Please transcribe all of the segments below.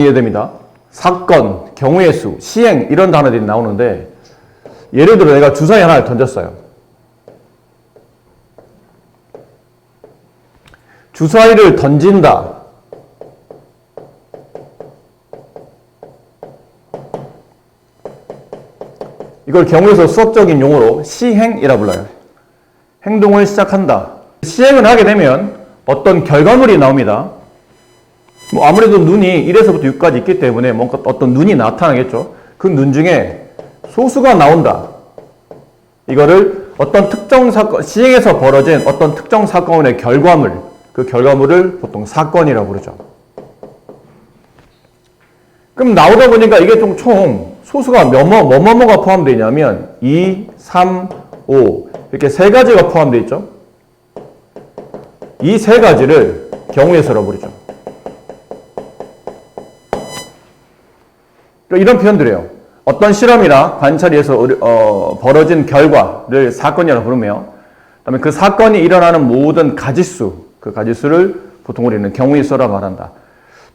이해됩니다. 사건, 경우의 수, 시행 이런 단어들이 나오는데 예를 들어 내가 주사위 하나를 던졌어요. 주사위를 던진다. 이걸 경우에서 수학적인 용어로 시행이라 불러요. 행동을 시작한다. 시행을 하게 되면 어떤 결과물이 나옵니다. 뭐 아무래도 눈이 1에서부터 6까지 있기 때문에 뭔가 어떤 눈이 나타나겠죠. 그 눈 중에 소수가 나온다. 이거를 어떤 특정 사건, 시행에서 벌어진 어떤 특정 사건의 결과물, 그 결과물을 보통 사건이라고 부르죠. 그럼 나오다 보니까 이게 총 소수가 뭐가 포함되어 있냐면 2, 3, 5 이렇게 세 가지가 포함되어 있죠. 이 세 가지를 경우의 수라고 부르죠. 이런 표현들이에요. 어떤 실험이나 관찰에 의해서 벌어진 결과를 사건이라고 부르며, 그다음에 그 사건이 일어나는 모든 가지수, 그 가지수를 보통 우리는 경우의 수라고 말한다.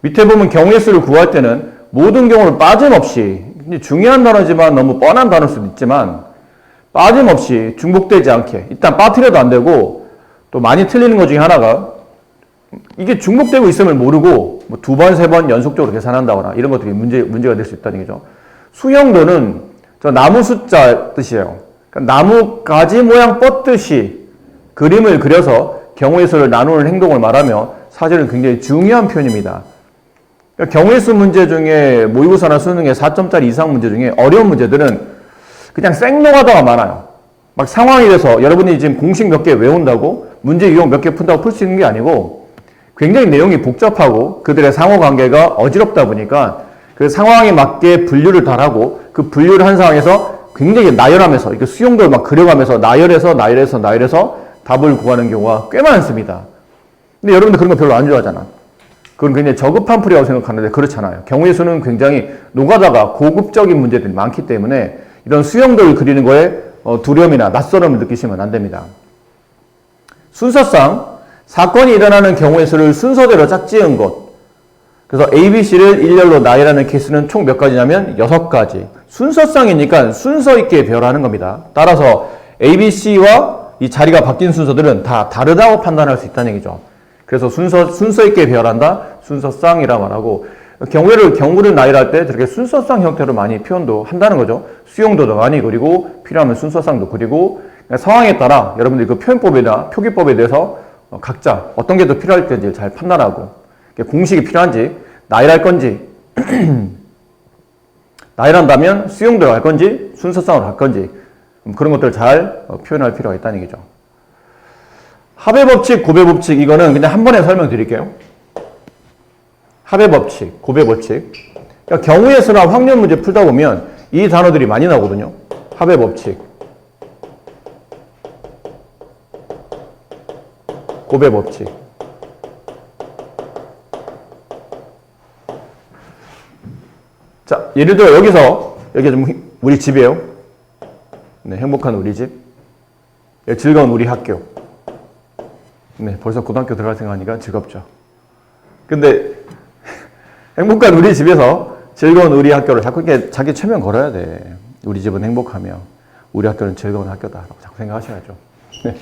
밑에 보면 경우의 수를 구할 때는 모든 경우를 빠짐없이, 중요한 단어지만 너무 뻔한 단어일 수도 있지만 빠짐없이 중복되지 않게, 일단 빠뜨려도 안 되고, 또 많이 틀리는 것 중에 하나가 이게 중복되고 있음을 모르고 뭐 2번, 3번 연속적으로 계산한다거나 이런 것들이 문제가 될 수 있다는 거죠. 수형도는 저 나무 숫자 뜻이에요. 그러니까 나무 가지 모양 뻗듯이 그림을 그려서 경우의 수를 나누는 행동을 말하며 사실은 굉장히 중요한 표현입니다. 그러니까 경우의 수 문제 중에 모의고사나 수능에 4점짜리 이상 문제 중에 어려운 문제들은 그냥 생노가다가 많아요. 막 상황이 돼서 여러분이 지금 공식 몇 개 외운다고 문제 유형 몇 개 푼다고 풀 수 있는 게 아니고 굉장히 내용이 복잡하고 그들의 상호관계가 어지럽다 보니까 그 상황에 맞게 분류를 달하고 그 분류를 한 상황에서 굉장히 나열하면서 이렇게 수용도를 막 그려가면서 나열해서 답을 구하는 경우가 꽤 많습니다. 근데 여러분들 그런 거 별로 안 좋아하잖아. 그건 굉장히 저급한 풀이라고 생각하는데 그렇잖아요. 경우의 수는 굉장히 노가다가 고급적인 문제들이 많기 때문에 이런 수용도를 그리는 거에 두려움이나 낯설음을 느끼시면 안 됩니다. 순서상 사건이 일어나는 경우의 수를 순서대로 짝지은 것. 그래서 A, B, C를 일렬로 나열하는 케이스는 총 몇 가지냐면 6가지. 순서상이니까 순서 있게 배열하는 겁니다. 따라서 A, B, C와 이 자리가 바뀐 순서들은 다 다르다고 판단할 수 있다는 얘기죠. 그래서 순서 있게 배열한다. 순서상이라 말하고 경우를 나열할 때 저렇게 순서상 형태로 많이 표현도 한다는 거죠. 수용도도 많이 그리고 필요하면 순서상도 그리고 상황에 따라 여러분들이 그 표현법이나 표기법에 대해서 각자 어떤 게 더 필요할지 잘 판단하고 공식이 필요한지 나열할 건지 나열한다면 수용도로 할 건지 순서상으로 할 건지 그런 것들을 잘 표현할 필요가 있다는 얘기죠. 합의법칙, 고배법칙 이거는 그냥 한 번에 설명드릴게요. 합의법칙, 고배법칙. 그러니까 경우의 수나 확률 문제 풀다 보면 이 단어들이 많이 나오거든요. 합의법칙, 고배법칙. 자, 예를 들어 여기 좀 우리 집이에요. 네, 행복한 우리 집. 즐거운 우리 학교. 네, 벌써 고등학교 들어갈 생각하니까 즐겁죠. 근데 행복한 우리 집에서 즐거운 우리 학교를 자꾸 이렇게 자기 최면 걸어야 돼. 우리 집은 행복하며 우리 학교는 즐거운 학교다라고 자꾸 생각하셔야죠. 네.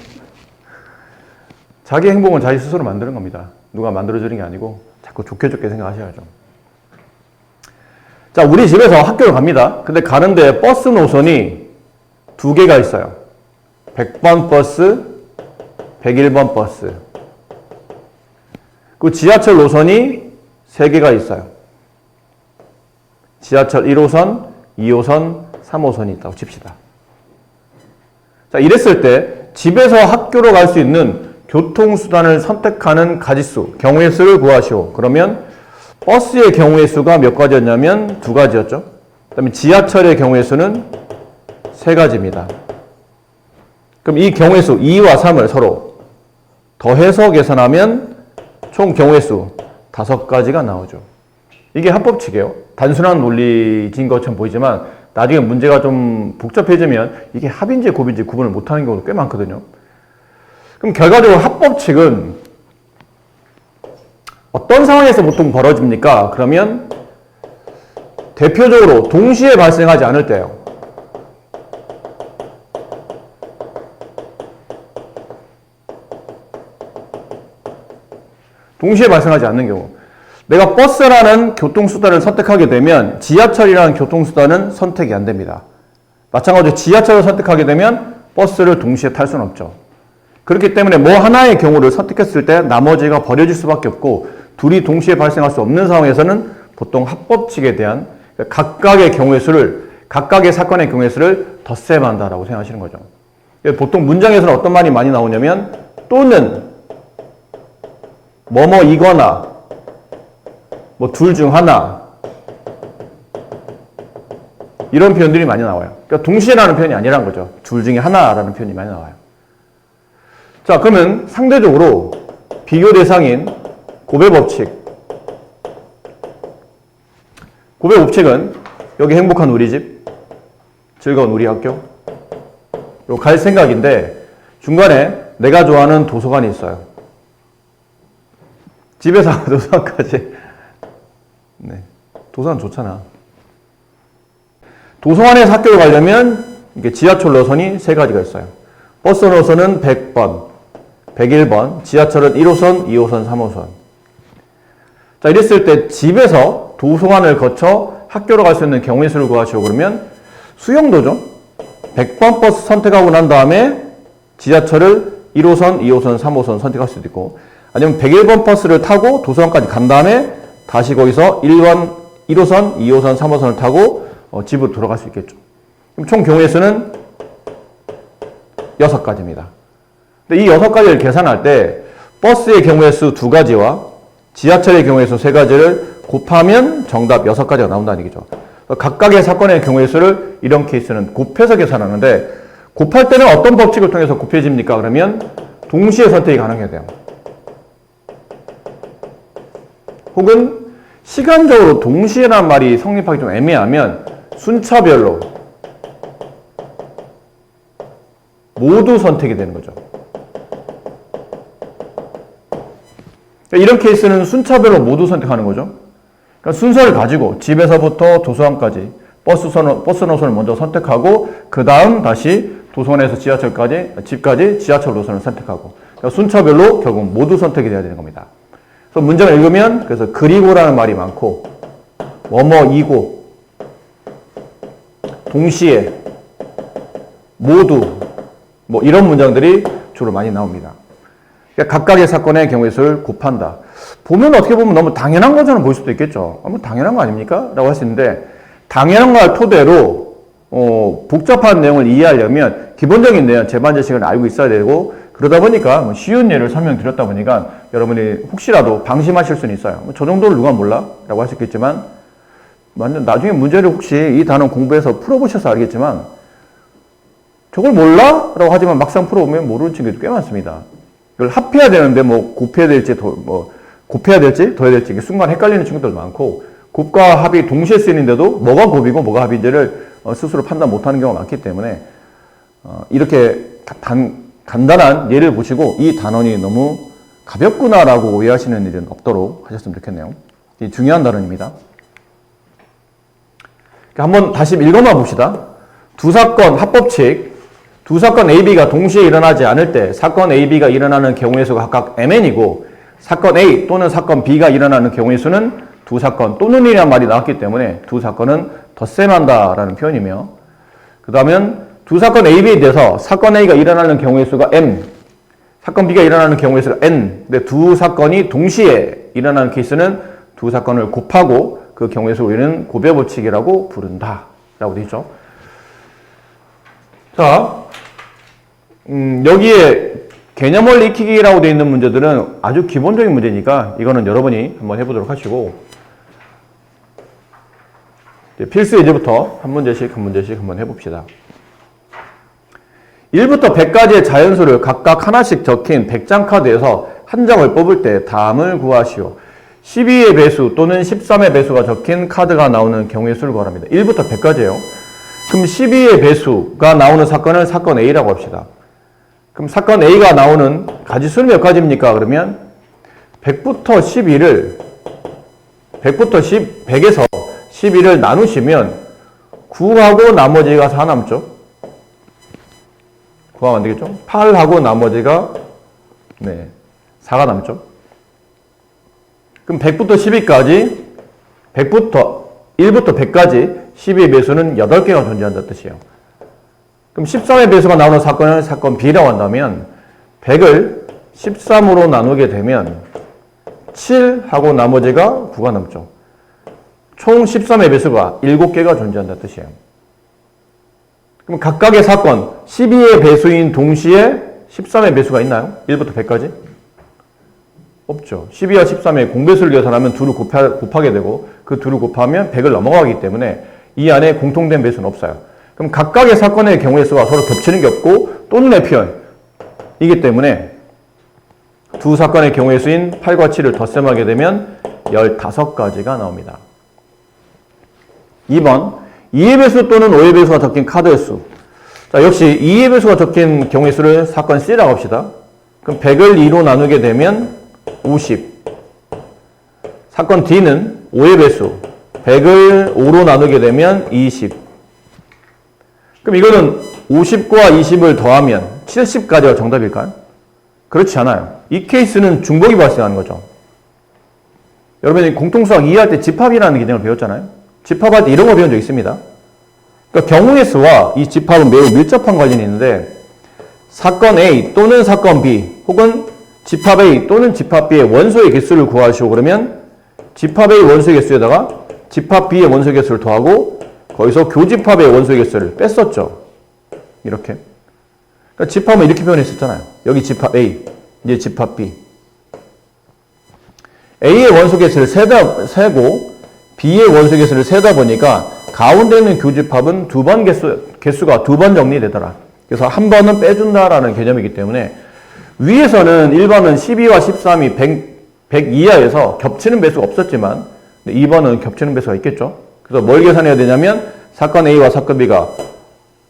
자기 행복은 자기 스스로 만드는 겁니다. 누가 만들어주는 게 아니고 자꾸 좋게 생각하셔야죠. 자, 우리 집에서 학교를 갑니다. 근데 가는데 버스 노선이 2개가 있어요. 100번 버스, 101번 버스. 그 지하철 노선이 3개가 있어요. 지하철 1호선, 2호선, 3호선이 있다고 칩시다. 자, 이랬을 때 집에서 학교로 갈 수 있는 교통수단을 선택하는 가지수, 경우의 수를 구하시오. 그러면 버스의 경우의 수가 몇 가지였냐면 2가지였죠. 그 다음에 지하철의 경우의 수는 3가지입니다. 그럼 이 경우의 수 2와 3을 서로 더해서 계산하면 총 경우의 수 5가지가 나오죠. 이게 합법칙이에요. 단순한 논리인 것처럼 보이지만 나중에 문제가 좀 복잡해지면 이게 합인지 고인지 구분을 못하는 경우도 꽤 많거든요. 그럼 결과적으로 합법칙은 어떤 상황에서 보통 벌어집니까? 그러면 대표적으로 동시에 발생하지 않을 때예요. 동시에 발생하지 않는 경우. 내가 버스라는 교통수단을 선택하게 되면 지하철이라는 교통수단은 선택이 안 됩니다. 마찬가지로 지하철을 선택하게 되면 버스를 동시에 탈 수는 없죠. 그렇기 때문에 뭐 하나의 경우를 선택했을 때 나머지가 버려질 수밖에 없고 둘이 동시에 발생할 수 없는 상황에서는 보통 합법칙에 대한 각각의 경우의 수를, 각각의 사건의 경우의 수를 덧셈한다라고 생각하시는 거죠. 보통 문장에서는 어떤 말이 많이 나오냐면 또는 뭐뭐이거나 뭐 둘 중 하나 이런 표현들이 많이 나와요. 그러니까 동시에라는 표현이 아니라는 거죠. 둘 중에 하나라는 표현이 많이 나와요. 자, 그러면 상대적으로 비교 대상인 고배 법칙은 여기 행복한 우리 집, 즐거운 우리 학교 요 갈 생각인데 중간에 내가 좋아하는 도서관이 있어요. 집에서 도서관까지. 네, 도서관 좋잖아. 도서관에서 학교를 가려면 이게 지하철 노선이 세 가지가 있어요. 버스 노선은 100번, 101번, 지하철은 1호선, 2호선, 3호선. 자, 이랬을 때 집에서 도서관을 거쳐 학교로 갈 수 있는 경우의 수를 구하시오. 그러면 수용도죠. 100번 버스 선택하고 난 다음에 지하철을 1호선, 2호선, 3호선 선택할 수도 있고, 아니면 101번 버스를 타고 도서관까지 간 다음에 다시 거기서 1호선, 2호선, 3호선을 타고 집으로 돌아갈 수 있겠죠. 그럼 총 경우의 수는 6가지입니다. 근데 이 6가지를 계산할 때 버스의 경우의 수 2가지와 지하철의 경우의 수 3가지를 곱하면 정답 6가지가 나온다는 얘기죠. 각각의 사건의 경우의 수를 이런 케이스는 곱해서 계산하는데 곱할 때는 어떤 법칙을 통해서 곱해집니까? 그러면 동시에 선택이 가능해야 돼요. 혹은 시간적으로 동시에란 말이 성립하기 좀 애매하면 순차별로 모두 선택이 되는 거죠. 이런 케이스는 순차별로 모두 선택하는 거죠. 그러니까 순서를 가지고 집에서부터 도서관까지 버스 노선을 먼저 선택하고 그 다음 다시 도서관에서 지하철까지, 집까지 지하철 노선을 선택하고 그러니까 순차별로 결국 모두 선택이 돼야 되는 겁니다. 그래서 문장을 읽으면 그래서 그리고라는 말이 많고 뭐뭐이고 동시에 모두 뭐 이런 문장들이 주로 많이 나옵니다. 그러니까 각각의 사건의 경우의 수를 곱한다. 보면 어떻게 보면 너무 당연한 것처럼 보일 수도 있겠죠. 뭐 당연한 거 아닙니까? 라고 할 수 있는데 당연한 걸 토대로 복잡한 내용을 이해하려면 기본적인 내용, 재반제식을 알고 있어야 되고 그러다 보니까 뭐 쉬운 예를 설명드렸다 보니까 여러분이 혹시라도 방심하실 수는 있어요. 저 정도를 누가 몰라? 라고 할 수 있겠지만 나중에 문제를 혹시 이 단어 공부해서 풀어보셔서 알겠지만 저걸 몰라? 라고 하지만 막상 풀어보면 모르는 친구도 꽤 많습니다. 이걸 합해야 되는데 뭐 곱해야 될지 곱해야 될지 더해야 될지 순간 헷갈리는 친구들도 많고 곱과 합이 동시에 쓰이는데도 뭐가 곱이고 뭐가 합인지를 스스로 판단 못하는 경우가 많기 때문에 이렇게 간단한 예를 보시고 이 단원이 너무 가볍구나라고 오해하시는 일은 없도록 하셨으면 좋겠네요. 이 중요한 단원입니다. 한번 다시 읽어만 봅시다. 두 사건 합법칙, 두 사건 A, B가 동시에 일어나지 않을 때 사건 A, B가 일어나는 경우의 수가 각각 MN이고 사건 A 또는 사건 B가 일어나는 경우의 수는 두 사건 또는 이라는 말이 나왔기 때문에 두 사건은 덧셈한다라는 표현이며 그 다음엔 두 사건 A, B에 대해서 사건 A가 일어나는 경우의 수가 M, 사건 B가 일어나는 경우의 수가 N. 근데 두 사건이 동시에 일어나는 케이스는 두 사건을 곱하고 그 경우의 수 우리는 고배 법칙이라고 부른다. 라고 되어 있죠. 자, 여기에 개념을 익히기라고 되어 있는 문제들은 아주 기본적인 문제니까 이거는 여러분이 한번 해보도록 하시고 필수 예제부터 한 문제씩 한번 해봅시다. 1부터 100까지의 자연수를 각각 하나씩 적힌 100장 카드에서 한 장을 뽑을 때 다음을 구하시오. 12의 배수 또는 13의 배수가 적힌 카드가 나오는 경우의 수를 구하랍니다. 1부터 100까지예요. 그럼 12의 배수가 나오는 사건을 사건 A라고 합시다. 그럼 사건 A가 나오는 가지수는 몇 가지입니까? 그러면 100부터 12를 100에서 12를 나누시면 9하고 나머지가 4 남죠? 9하면 안 되겠죠? 8하고 나머지가 4가 남죠? 그럼 100부터 12까지 1부터 100까지 12의 배수는 8개가 존재한다는 뜻이에요. 그럼 13의 배수가 나오는 사건을 사건 B라고 한다면 100을 13으로 나누게 되면 7하고 나머지가 9가 남죠. 총 13의 배수가 7개가 존재한다는 뜻이에요. 그럼 각각의 사건 12의 배수인 동시에 13의 배수가 있나요? 1부터 100까지? 없죠. 12와 13의 공배수를 계산하면 2를 곱하게 되고 그 2를 곱하면 100을 넘어가기 때문에 이 안에 공통된 배수는 없어요. 그럼 각각의 사건의 경우의 수가 서로 겹치는 게 없고 또는의 표현이기 때문에 두 사건의 경우의 수인 8과 7을 덧셈하게 되면 15가지가 나옵니다. 2번 2의 배수 또는 5의 배수가 적힌 카드의 수. 자, 역시 2의 배수가 적힌 경우의 수를 사건 C라고 합시다. 그럼 100을 2로 나누게 되면 50. 사건 D는 5의 배수. 100을 5로 나누게 되면 20. 그럼 이거는 50과 20을 더하면 70까지가 정답일까요? 그렇지 않아요. 이 케이스는 중복이 발생하는 거죠. 여러분이 공통수학 2할 때 집합이라는 개념을 배웠잖아요. 집합할 때 이런 거 배운 적 있습니다. 그러니까 경우의 수와 이 집합은 매우 밀접한 관련이 있는데 사건 A 또는 사건 B 혹은 집합 A 또는 집합 B의 원소의 개수를 구하시오 그러면 집합 A 원소의 개수에다가 집합 B의 원소의 개수를 더하고 거기서 교집합의 원소의 개수를 뺐었죠. 이렇게. 그러니까 집합은 이렇게 표현했었잖아요. 여기 집합 A, 이제 집합 B. A의 원소 개수를 세고 B의 원소 개수를 세다 보니까 가운데 있는 교집합은 개수가 2번 정리되더라. 그래서 한 번은 빼준다라는 개념이기 때문에 위에서는 1번은 12와 13이 100 이하에서 겹치는 배수가 없었지만 2번은 겹치는 배수가 있겠죠. 그래서 뭘 계산해야 되냐면 사건 A와 사건 B가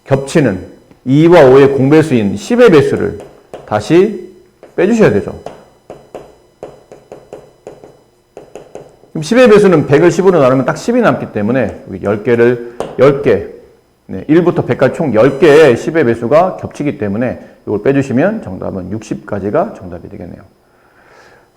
겹치는 2와 5의 공배수인 10의 배수를 다시 빼주셔야 되죠. 그럼 10의 배수는 100을 10으로 나누면 딱 10이 남기 때문에 10개, 1부터 100까지 총 10개의 10의 배수가 겹치기 때문에 이걸 빼주시면 정답은 60까지가 정답이 되겠네요.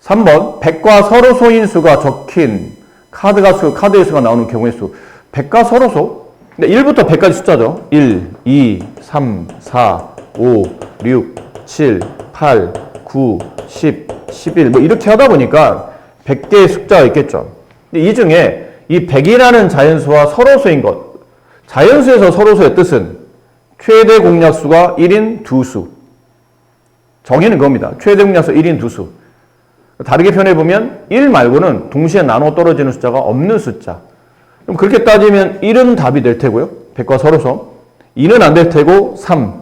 3번 100과 서로소인 수가 적힌 카드의 수가 나오는 경우의 수. 100과 서로소? 1부터 100까지 숫자죠. 1, 2, 3, 4, 5, 6, 7, 8, 9, 10, 11 뭐 이렇게 하다 보니까 100개의 숫자가 있겠죠. 이 중에 이 100이라는 자연수와 서로소인 것. 자연수에서 서로소의 뜻은 최대 공약수가 1인 두수. 정의는 그겁니다. 최대 공약수 1인 두수. 다르게 표현해보면 1 말고는 동시에 나눠 떨어지는 숫자가 없는 숫자. 그럼 그렇게 따지면 1은 답이 될 테고요. 100과 서로서. 2는 안 될 테고 3,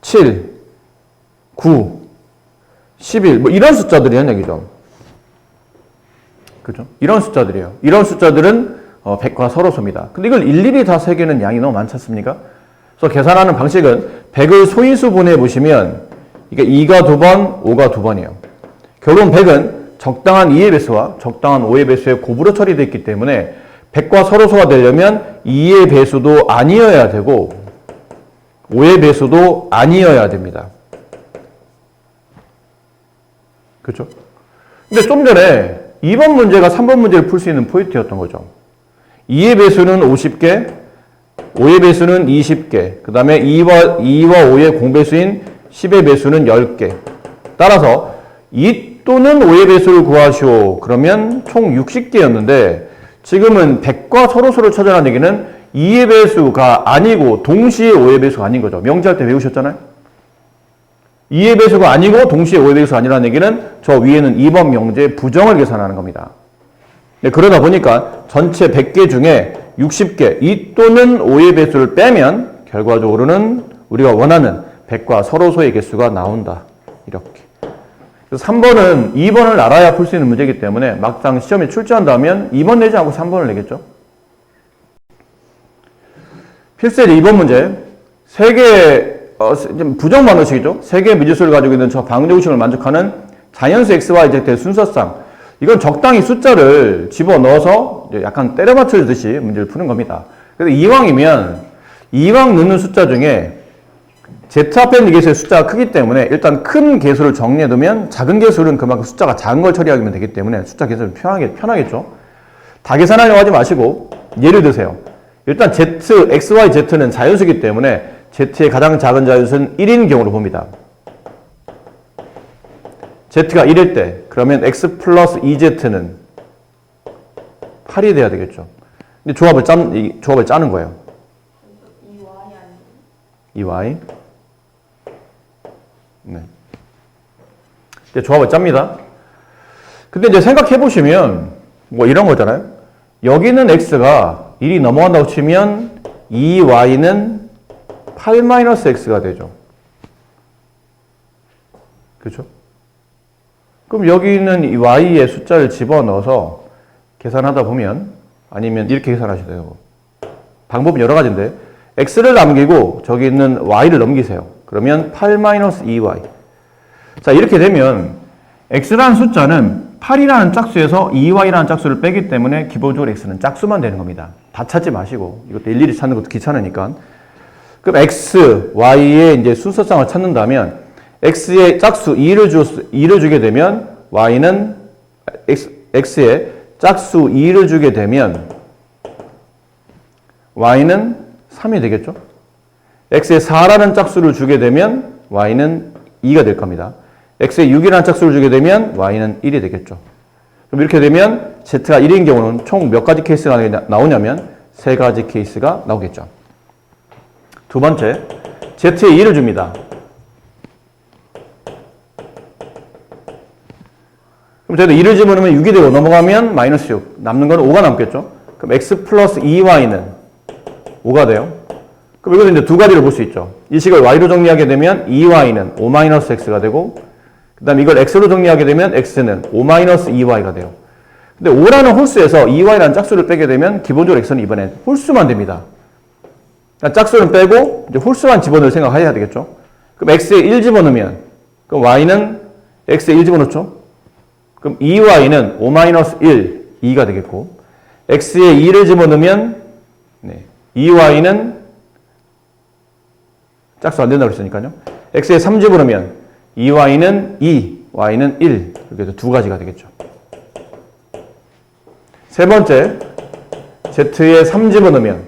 7, 9, 11 뭐 이런 숫자들이란 얘기죠. 그죠? 이런 숫자들이에요. 이런 숫자들은 100과 서로소입니다. 근데 이걸 일일이 다 새기는 양이 너무 많지 않습니까? 그래서 계산하는 방식은 100을 소인수분해 보시면 이게 2가 2번, 5가 2번이에요. 결론 100은 적당한 2의 배수와 적당한 5의 배수에 곱으로 처리되어 있기 때문에 100과 서로소가 되려면 2의 배수도 아니어야 되고 5의 배수도 아니어야 됩니다. 그렇죠? 근데 좀 전에 2번 문제가 3번 문제를 풀 수 있는 포인트였던 거죠. 2의 배수는 50개, 5의 배수는 20개, 그 다음에 2와 5의 공배수인 10의 배수는 10개. 따라서 2 또는 5의 배수를 구하시오. 그러면 총 60개였는데 지금은 100과 서로소를 찾아라는 얘기는 2의 배수가 아니고 동시에 5의 배수가 아닌 거죠. 명제할 때 배우셨잖아요. 2의 배수가 아니고 동시에 5의 배수가 아니라는 얘기는 저 위에는 2번 명제 부정을 계산하는 겁니다. 그러다 보니까 전체 100개 중에 60개 2 또는 5의 배수를 빼면 결과적으로는 우리가 원하는 100과 서로소의 개수가 나온다. 이렇게. 그래서 3번은 2번을 알아야 풀 수 있는 문제이기 때문에 막상 시험에 출제한다면 2번 내지 않고 3번을 내겠죠. 필셀 2번 문제. 3개 부정 방정식이죠. 3개의 미지수를 가지고 있는 저 방정식을 만족하는 자연수 x와 z의 순서상 이건 적당히 숫자를 집어넣어서 약간 때려 맞추듯이 문제를 푸는 겁니다. 그래서 이왕 넣는 숫자 중에 z 앞에 있는 개수의 숫자가 크기 때문에 일단 큰 개수를 정리해두면 작은 개수는 그만큼 숫자가 작은 걸 처리하면 되기 때문에 숫자 계산은 편하겠죠. 다 계산하려고 하지 마시고 예를 드세요. 일단 z, x, y, z는 자연수이기 때문에 z의 가장 작은 자연수는 1인 경우로 봅니다. z가 1일 때 그러면 x 플러스 2z는 8이 돼야 되겠죠. 근데 조합을 짜는 거예요. 2y 네. 이제 조합을 짭니다. 근데 이제 생각해 보시면 뭐 이런 거잖아요. 여기는 x가 1이 넘어간다고 치면 2y는 8-x가 되죠. 그렇죠? 그럼 여기 있는 이 y의 숫자를 집어넣어서 계산하다 보면 아니면 이렇게 계산하셔도 되고 방법은 여러 가지인데 x를 남기고 저기 있는 y를 넘기세요. 그러면 8-2y. 자, 이렇게 되면 x라는 숫자는 8이라는 짝수에서 2y라는 짝수를 빼기 때문에 기본적으로 x는 짝수만 되는 겁니다. 다 찾지 마시고 이것도 일일이 찾는 것도 귀찮으니까. 그럼 x, y의 이제 순서상을 찾는다면 x의 짝수 2를 주게 되면 y는 x의 짝수 2를 주게 되면 y는 3이 되겠죠? x에 4라는 짝수를 주게 되면 y는 2가 될 겁니다. x에 6이라는 짝수를 주게 되면 y는 1이 되겠죠. 그럼 이렇게 되면 z가 1인 경우는 총 몇 가지 케이스가 나오냐면 3가지 케이스가 나오겠죠. 두 번째, z에 2를 줍니다. 그럼 저희도 2를 집어넣으면 6이 되고 넘어가면 마이너스 6. 남는 건 5가 남겠죠. 그럼 x 플러스 2y는 5가 돼요. 그럼 이것은 이제 두 가지를 볼 수 있죠. 이 식을 y로 정리하게 되면 2y는 5-x가 되고 그 다음에 이걸 x로 정리하게 되면 x는 5-2y가 돼요. 근데 5라는 홀수에서 2y라는 짝수를 빼게 되면 기본적으로 x는 이번엔 홀수만 됩니다. 그러니까 짝수는 빼고 이제 홀수만 집어넣을 생각해야 되겠죠. 그럼 x에 1 집어넣으면 그럼 y는 x에 1 집어넣죠. 그럼 2y는 5-1, 2가 되겠고 x에 2를 집어넣으면 2y는 짝수 안 된다고 했으니까요. x에 3 집어넣으면 2y는 2, y는 1 이렇게 해서 두 가지가 되겠죠. 세 번째, z에 3 집어넣으면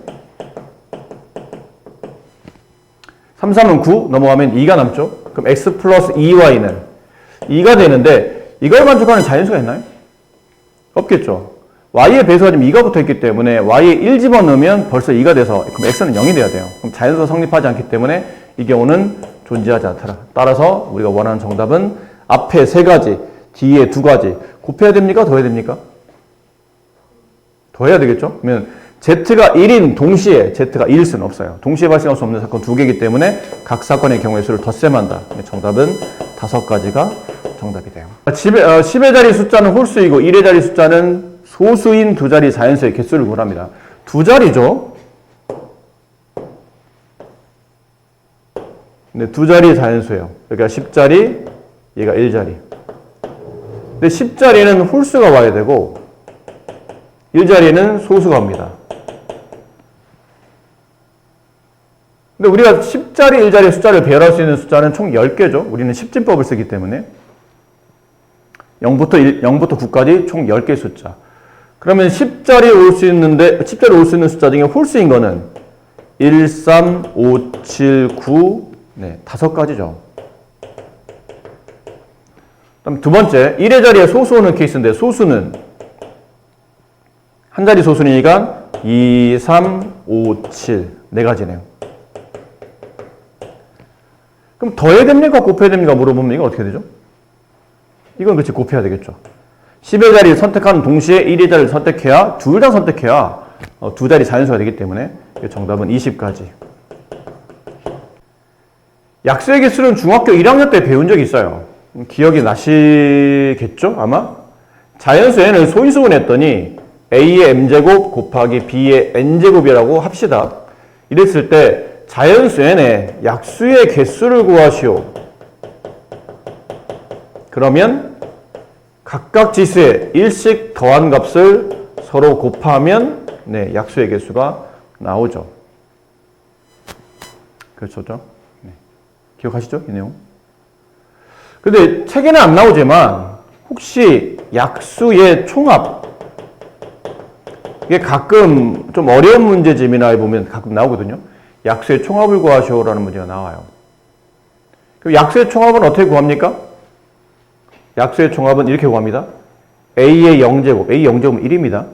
3, 3은 9 넘어가면 2가 남죠. 그럼 x 플러스 2y는 2가 되는데 이걸 만족하는 자연수가 있나요? 없겠죠. y의 배수가 지금 2가 붙어있기 때문에 y에 1 집어넣으면 벌써 2가 돼서 그럼 x는 0이 돼야 돼요. 그럼 자연수가 성립하지 않기 때문에 이 경우는 존재하지 않더라. 따라서 우리가 원하는 정답은 앞에 3가지, 뒤에 2가지 곱해야 됩니까? 더해야 됩니까? 더해야 되겠죠? 그러면 z가 1인 동시에 z가 1일 수는 없어요. 동시에 발생할 수 없는 사건 2개이기 때문에 각 사건의 경우의 수를 덧셈한다. 정답은 5가지가 정답이 돼요. 10의 자리 숫자는 홀수이고 1의 자리 숫자는 소수인 두 자리 자연수의 개수를 구합니다. 두 자리죠. 네, 두 자리 자연수예요. 그러니까 10자리, 얘가 1자리. 근데 10자리는 홀수가 와야 되고 1자리는 소수가 옵니다. 근데 우리가 10자리, 1자리 숫자를 배열할 수 있는 숫자는 총 10개죠. 우리는 10진법을 쓰기 때문에 0부터 9까지 총 10개의 숫자. 그러면 10자리에 올 수 있는데 10자리에 올 수 있는 숫자 중에 홀수인 거는 1, 3, 5, 7, 9 네, 5가지죠. 그다음 두 번째, 1의 자리에 소수 오는 케이스인데 소수는 한 자리 소수니까 2, 3, 5, 7 4가지네요. 그럼 더해야 됩니까? 곱해야 됩니까? 물어보면 이건 어떻게 되죠? 이건 그렇지 곱해야 되겠죠. 10의 자리를 선택하는 동시에 1의 자리를 선택해야 둘 다 선택해야 두 자리 자연수가 되기 때문에 정답은 20가지. 약수의 개수는 중학교 1학년 때 배운 적이 있어요. 기억이 나시겠죠? 아마? 자연수에는 소인수분 했더니 a의 m제곱 곱하기 b의 n제곱이라고 합시다. 이랬을 때 자연수에는 약수의 개수를 구하시오. 그러면 각각 지수의 1씩 더한 값을 서로 곱하면 네, 약수의 개수가 나오죠. 그렇죠? 네. 기억하시죠? 이 내용. 근데 책에는 안 나오지만 혹시 약수의 총합, 이게 가끔 좀 어려운 문제 재미나에 보면 가끔 나오거든요. 약수의 총합을 구하시오라는 문제가 나와요. 그럼 약수의 총합은 어떻게 구합니까? 약수의 총합은 이렇게 구합니다. A의 0제곱, A 0제곱은 1입니다.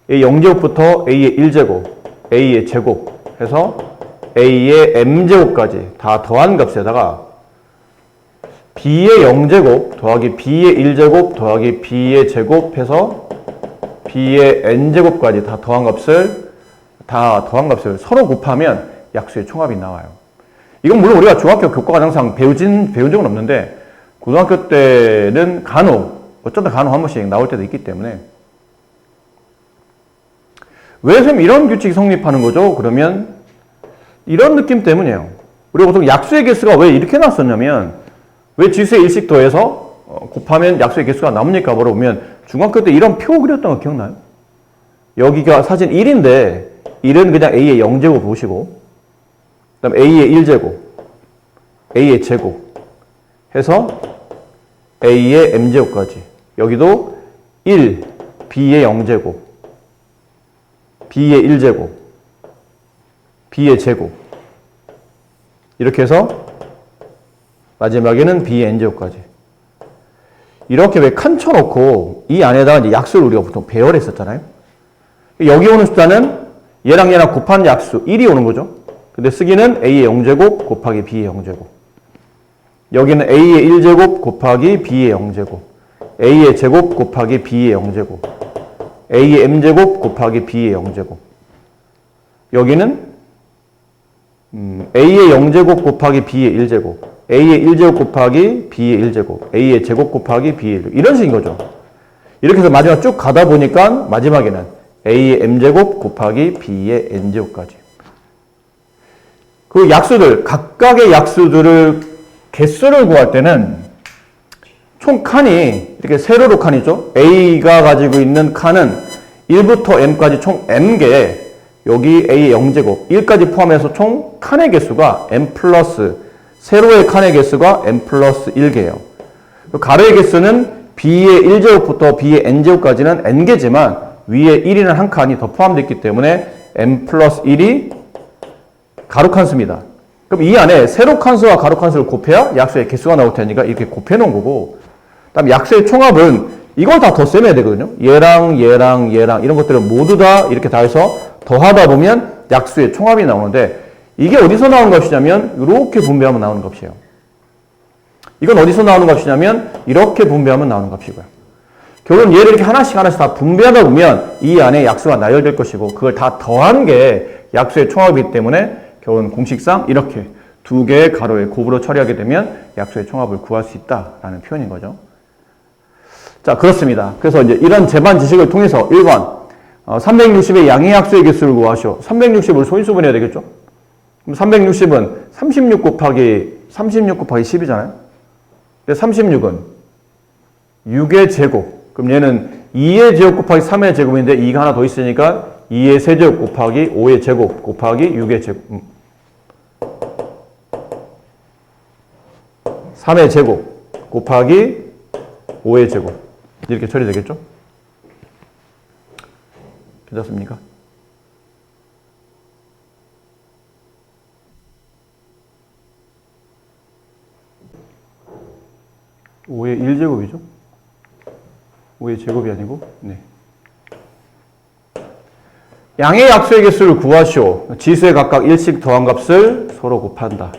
A 0제곱부터 A의 1제곱, A의 제곱 해서 A의 M제곱까지 다 더한 값에다가 B의 0제곱 더하기 B의 1제곱 더하기 B의 제곱 해서 B의 N제곱까지 다 더한 값을 서로 곱하면 약수의 총합이 나와요. 이건 물론 우리가 중학교 교과과정상 배운 적은 없는데 고등학교 때는 간혹, 어쩌다 간혹 한 번씩 나올 때도 있기 때문에 왜 선생님 이런 규칙이 성립하는 거죠? 그러면 이런 느낌 때문이에요. 우리가 보통 약수의 개수가 왜 이렇게 났었냐면 왜 지수의 1씩 더해서 곱하면 약수의 개수가 남으니까 물어보면 중학교 때 이런 표 그렸던 거 기억나요? 여기가 사실 1인데 1은 그냥 A의 0제곱 보시고 그 다음 A의 1제곱, A의 제곱 해서 A의 M제곱까지 여기도 1, B의 0제곱, B의 1제곱, B의 제곱 이렇게 해서 마지막에는 B의 N제곱까지 이렇게 왜 칸 쳐놓고 이 안에다가 이제 약수를 우리가 보통 배열했었잖아요. 여기 오는 숫자는 얘랑 곱한 약수 1이 오는 거죠. 근데 쓰기는 A의 0제곱 곱하기 B의 0제곱. 여기는 A의 1제곱 곱하기 B의 0제곱. A의 제곱 곱하기 B의 0제곱. A의 M제곱 곱하기 B의 0제곱. 여기는 A의 0제곱 곱하기 B의 1제곱. A의 1제곱 곱하기 B의 1제곱. A의 제곱 곱하기 B의 1제곱. 이런 식인 거죠. 이렇게 해서 마지막 쭉 가다 보니까 마지막에는 A의 M제곱 곱하기 B의 N제곱까지. 그 약수들, 각각의 약수들을 개수를 구할 때는 총 칸이 이렇게 세로로 칸이죠. A가 가지고 있는 칸은 1부터 M까지 총 M개, 여기 A의 0제곱, 1까지 포함해서 총 칸의 개수가 M 플러스, 세로의 칸의 개수가 M 플러스 1개예요. 가로의 개수는 B의 1제곱부터 B의 N제곱까지는 N개지만 위에 1이라는 한 칸이 더 포함되어 있기 때문에 M 플러스 1이 가로 칸수입니다. 그럼 이 안에 세로 칸수와 가로 칸수를 곱해야 약수의 개수가 나올 테니까 이렇게 곱해 놓은 거고, 그다음 약수의 총합은 이걸 다 덧셈해야 되거든요. 얘랑 이런 것들을 모두 다 이렇게 다 해서 더하다 보면 약수의 총합이 나오는데 이게 어디서 나오는 값이냐면 이렇게 분배하면 나오는 값이에요. 이건 어디서 나오는 값이냐면 이렇게 분배하면 나오는 값이고요. 결국은 얘를 이렇게 하나씩 다 분배하다 보면 이 안에 약수가 나열될 것이고 그걸 다 더한 게 약수의 총합이기 때문에 결국은 공식상 이렇게 두 개의 가로에 곱으로 처리하게 되면 약수의 총합을 구할 수 있다라는 표현인 거죠. 자, 그렇습니다. 그래서 이제 이런 제반 지식을 통해서 1번 360의 양의 약수의 개수를 구하시오. 360을 소인수분해야 되겠죠? 그럼 360은 36 곱하기 10이잖아요. 근데 36은 6의 제곱. 그럼 얘는 2의 제곱 곱하기 3의 제곱인데 2가 하나 더 있으니까 2의 세제곱 곱하기 5의 제곱 곱하기 6의 제곱. 3의 제곱 곱하기 5의 제곱. 이렇게 처리되겠죠? 괜찮습니까? (5의 1제곱이죠) 5의 제곱이 아니고, 네. 양의 약수의 개수를 구하시오. 지수에 각각 1씩 더한 값을 서로 곱한다.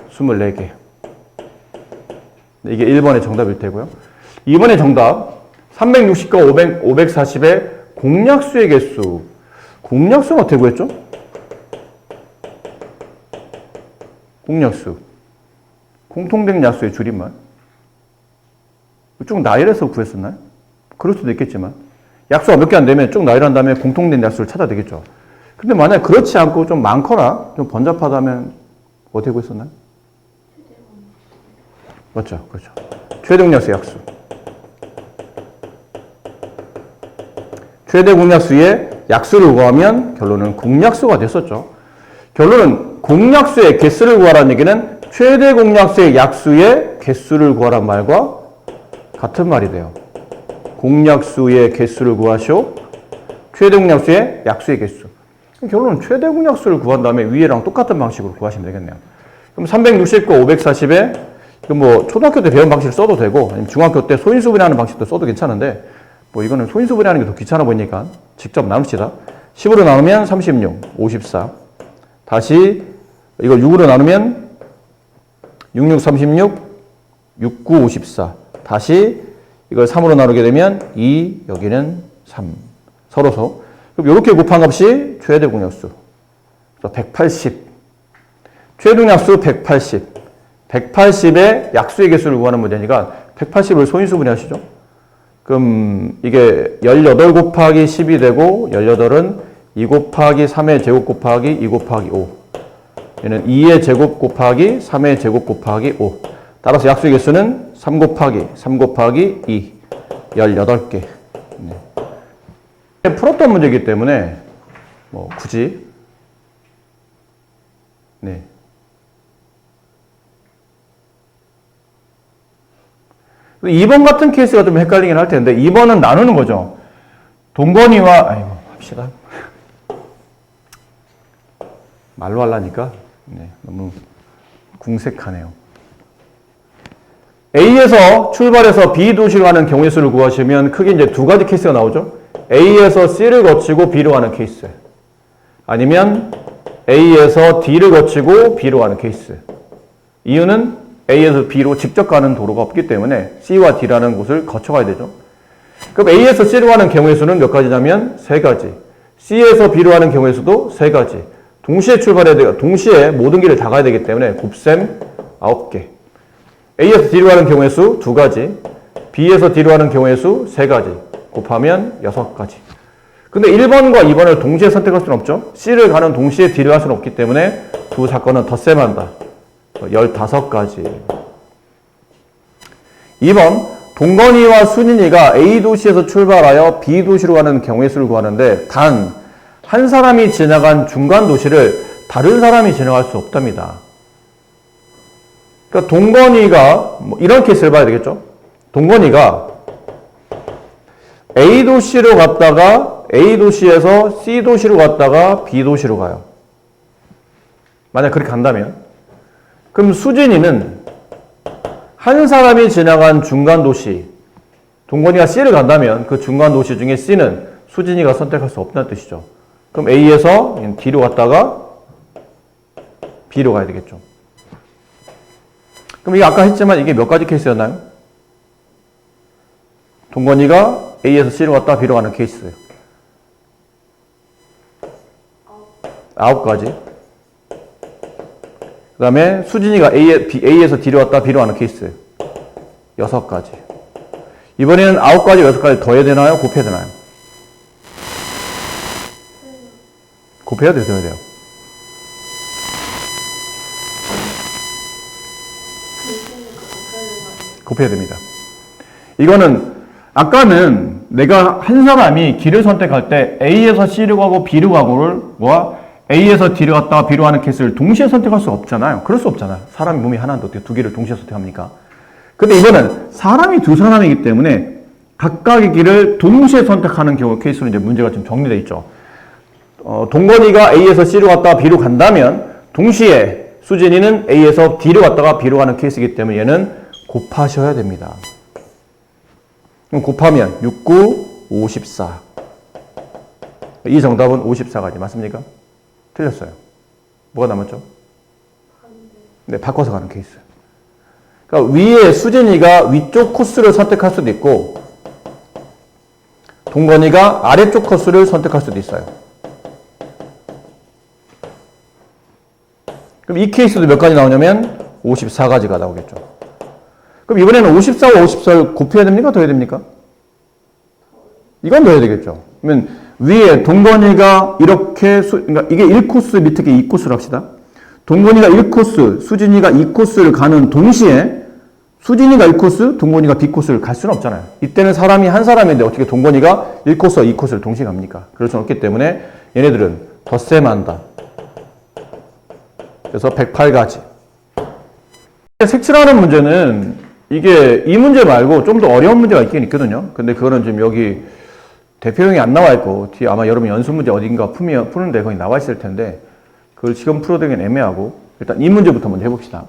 24개. 이게 1번의 정답일 테고요. 2번의 정답. 360과 540의 공약수의 개수. 공약수는 어떻게 구했죠? 공약수. 공통된 약수의 줄임말. 쭉 나열해서 구했었나요? 그럴 수도 있겠지만. 약수가 몇 개 안 되면 쭉 나열한 다음에 공통된 약수를 찾아야 되겠죠. 근데 만약 그렇지 않고 좀 많거나 좀 번잡하다면 어떻게 구했었나요? 그렇죠. 그렇죠. 최대 공약수의 약수. 최대 공약수의 약수를 구하면 결론은 공약수가 됐었죠. 결론은 공약수의 개수를 구하라는 얘기는 최대 공약수의 약수의 개수를 구하란 말과 같은 말이 돼요. 공약수의 개수를 구하시오. 최대 공약수의 약수의 개수. 결론은 최대 공약수를 구한 다음에 위에랑 똑같은 방식으로 구하시면 되겠네요. 그럼 360과 540에 뭐 초등학교 때 배운 방식을 써도 되고 아니면 중학교 때 소인수 분해하는 방식도 써도 괜찮은데 뭐 이거는 소인수 분해하는 게 더 귀찮아 보이니까 직접 나눕시다. 10으로 나누면 36, 54. 다시 이걸 6으로 나누면 66, 36, 69, 54. 다시 이걸 3으로 나누게 되면 2, 여기는 3. 서로서. 그럼 이렇게 곱한 값이 최대 공약수. 180. 최대 공약수 180. 180의 약수의 개수를 구하는 문제니까 180을 소인수 분해하시죠. 그럼 이게 18 곱하기 10이 되고 18은 2 곱하기 3의 제곱 곱하기 2 곱하기 5. 얘는 2의 제곱 곱하기 3의 제곱 곱하기 5. 따라서 약수의 개수는 3 곱하기 3 곱하기 2. 18개. 네. 풀었던 문제이기 때문에 뭐 굳이 네. 또 2번 같은 케이스가 좀 헷갈리긴 할 텐데 2번은 나누는 거죠. 동건이와 아이고 합시다. 말로 하려니까 네, 너무 궁색하네요. A에서 출발해서 B 도시로 가는 경우의 수를 구하시면 크게 이제 두 가지 케이스가 나오죠. A에서 C를 거치고 B로 가는 케이스. 아니면 A에서 D를 거치고 B로 가는 케이스. 이유는 A에서 B로 직접 가는 도로가 없기 때문에 C와 D라는 곳을 거쳐가야 되죠. 그럼 A에서 C로 가는 경우의 수는 몇 가지냐면 세 가지. C에서 B로 가는 경우의 수도 세 가지. 동시에 출발해야 돼요. 동시에 모든 길을 다 가야 되기 때문에 곱셈 9개. A에서 D로 가는 경우의 수 2가지. B에서 D로 가는 경우의 수 3가지. 곱하면 6가지. 근데 1번과 2번을 동시에 선택할 수는 없죠. C를 가는 동시에 D를 갈 수는 없기 때문에 두 사건은 덧셈한다. 15가지. 2번 동건이와 순인이가 A 도시에서 출발하여 B 도시로 가는 경우의 수를 구하는데 단 한 사람이 지나간 중간 도시를 다른 사람이 지나갈 수 없답니다. 그러니까 동건이가 뭐 이런 케이스를 봐야 되겠죠. 동건이가 A 도시로 갔다가 A 도시에서 C 도시로 갔다가 B 도시로 가요. 만약 그렇게 간다면 그럼 수진이는 한 사람이 지나간 중간 도시, 동건이가 C를 간다면 그 중간 도시 중에 C는 수진이가 선택할 수 없다는 뜻이죠. 그럼 A에서 D로 갔다가 B로 가야 되겠죠. 그럼 이게 아까 했지만 이게 몇 가지 케이스였나요? 동건이가 A에서 C로 갔다가 B로 가는 케이스. 9가지. 그 다음에 수진이가 A에서 D로 갔다가 B로 가는 케이스. 6가지. 이번에는 9가지, 6가지 더해야 되나요? 곱해야 되나요? 곱해야 돼요, 돼야 돼요. 곱해야 됩니다. 이거는 아까는 내가 한 사람이 길을 선택할 때 A에서 C로 가고 B로 가고를 A에서 D로 갔다가 B로 가는 케이스를 동시에 선택할 수 없잖아요. 그럴 수 없잖아요. 사람이 몸이 하나인데 어떻게 두 개를 동시에 선택합니까? 근데 이거는 사람이 두 사람이기 때문에 각각의 길을 동시에 선택하는 경우 케이스로 이제 문제가 좀 정리되어 있죠. 동건이가 A에서 C로 갔다가 B로 간다면 동시에 수진이는 A에서 D로 갔다가 B로 가는 케이스이기 때문에 얘는 곱하셔야 됩니다. 그럼 곱하면 6, 9, 54. 이 정답은 54가지 맞습니까? 틀렸어요. 뭐가 남았죠? 네, 바꿔서 가는 케이스. 그러니까 위에 수진이가 위쪽 코스를 선택할 수도 있고 동건이가 아래쪽 코스를 선택할 수도 있어요. 그럼 이 케이스도 몇 가지 나오냐면 54가지가 나오겠죠. 그럼 이번에는 54와 54를 곱해야 됩니까? 더해야 됩니까? 이건 더해야 되겠죠. 그러면 위에 동건이가 이렇게 그러니까 이게 1코스 밑에 게 2코스를 합시다. 동건이가 1코스, 수진이가 2코스를 가는 동시에 수진이가 1코스, 동건이가 B코스를 갈 수는 없잖아요. 이때는 사람이 한 사람인데 어떻게 동건이가 1코스와 2코스를 동시에 갑니까? 그럴 수는 없기 때문에 얘네들은 덧셈한다. 그래서 108가지. 색칠하는 문제는 이게 이 문제 말고 좀 더 어려운 문제가 있긴 있거든요. 근데 그거는 지금 여기 대표형이 안 나와 있고 뒤에 아마 여러분 연습 문제 어딘가 푸는데 거기 나와 있을 텐데 그걸 지금 풀어드리긴 애매하고 일단 이 문제부터 먼저 해봅시다.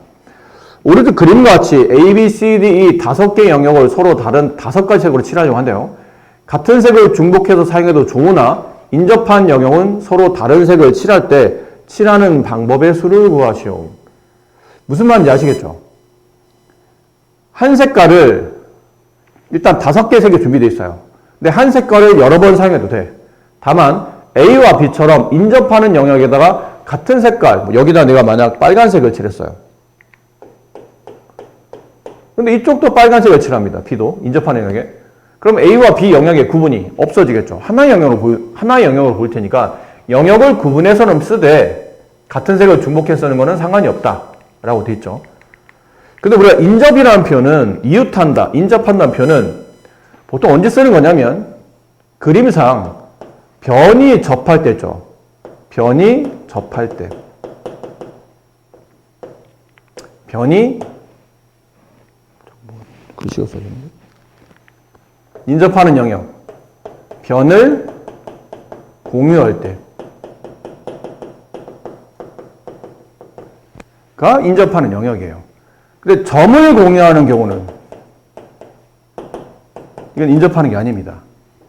오른쪽 그림과 같이 A, B, C, D, E 5개의 영역을 서로 다른 5가지 색으로 칠하려고 한대요. 같은 색을 중복해서 사용해도 좋으나 인접한 영역은 서로 다른 색을 칠할 때 칠하는 방법의 수를 구하시오. 무슨 말인지 아시겠죠? 한 색깔을 일단 5개의 색이 준비되어 있어요. 근데 한 색깔을 여러 번 사용해도 돼. 다만 A와 B처럼 인접하는 영역에다가 같은 색깔, 여기다 내가 만약 빨간색을 칠했어요. 근데 이쪽도 빨간색을 칠합니다. B도 인접하는 영역에. 그럼 A와 B 영역의 구분이 없어지겠죠. 하나의 영역으로 보일 테니까 영역을 구분해서는 쓰되 같은 색을 중복해서 쓰는 거는 상관이 없다 라고 돼 있죠. 근데 우리가 인접이라는 표현은 이웃한다, 인접한다는 표현은 보통 언제 쓰는 거냐면 그림상 변이 접할 때죠. 변이 접할 때. 변이 글씨가 써졌는데 인접하는 영역. 변을 공유할 때가 인접하는 영역이에요. 근데 점을 공유하는 경우는 이건 인접하는 게 아닙니다.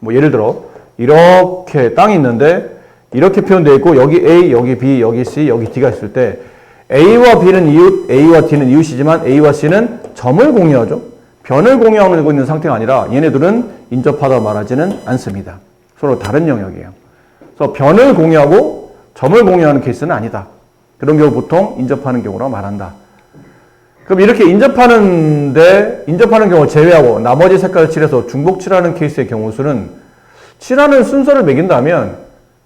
뭐 예를 들어 이렇게 땅이 있는데 이렇게 표현되어 있고 여기 A, 여기 B, 여기 C, 여기 D가 있을 때 A와 B는 이웃, A와 D는 이웃이지만 A와 C는 점을 공유하죠. 변을 공유하고 있는 상태가 아니라 얘네들은 인접하다 말하지는 않습니다. 서로 다른 영역이에요. 그래서 변을 공유하고 점을 공유하는 케이스는 아니다. 그런 경우 보통 인접하는 경우라고 말한다. 그럼 이렇게 인접하는 경우를 제외하고 나머지 색깔을 칠해서 중복 칠하는 케이스의 경우 수는 칠하는 순서를 매긴다면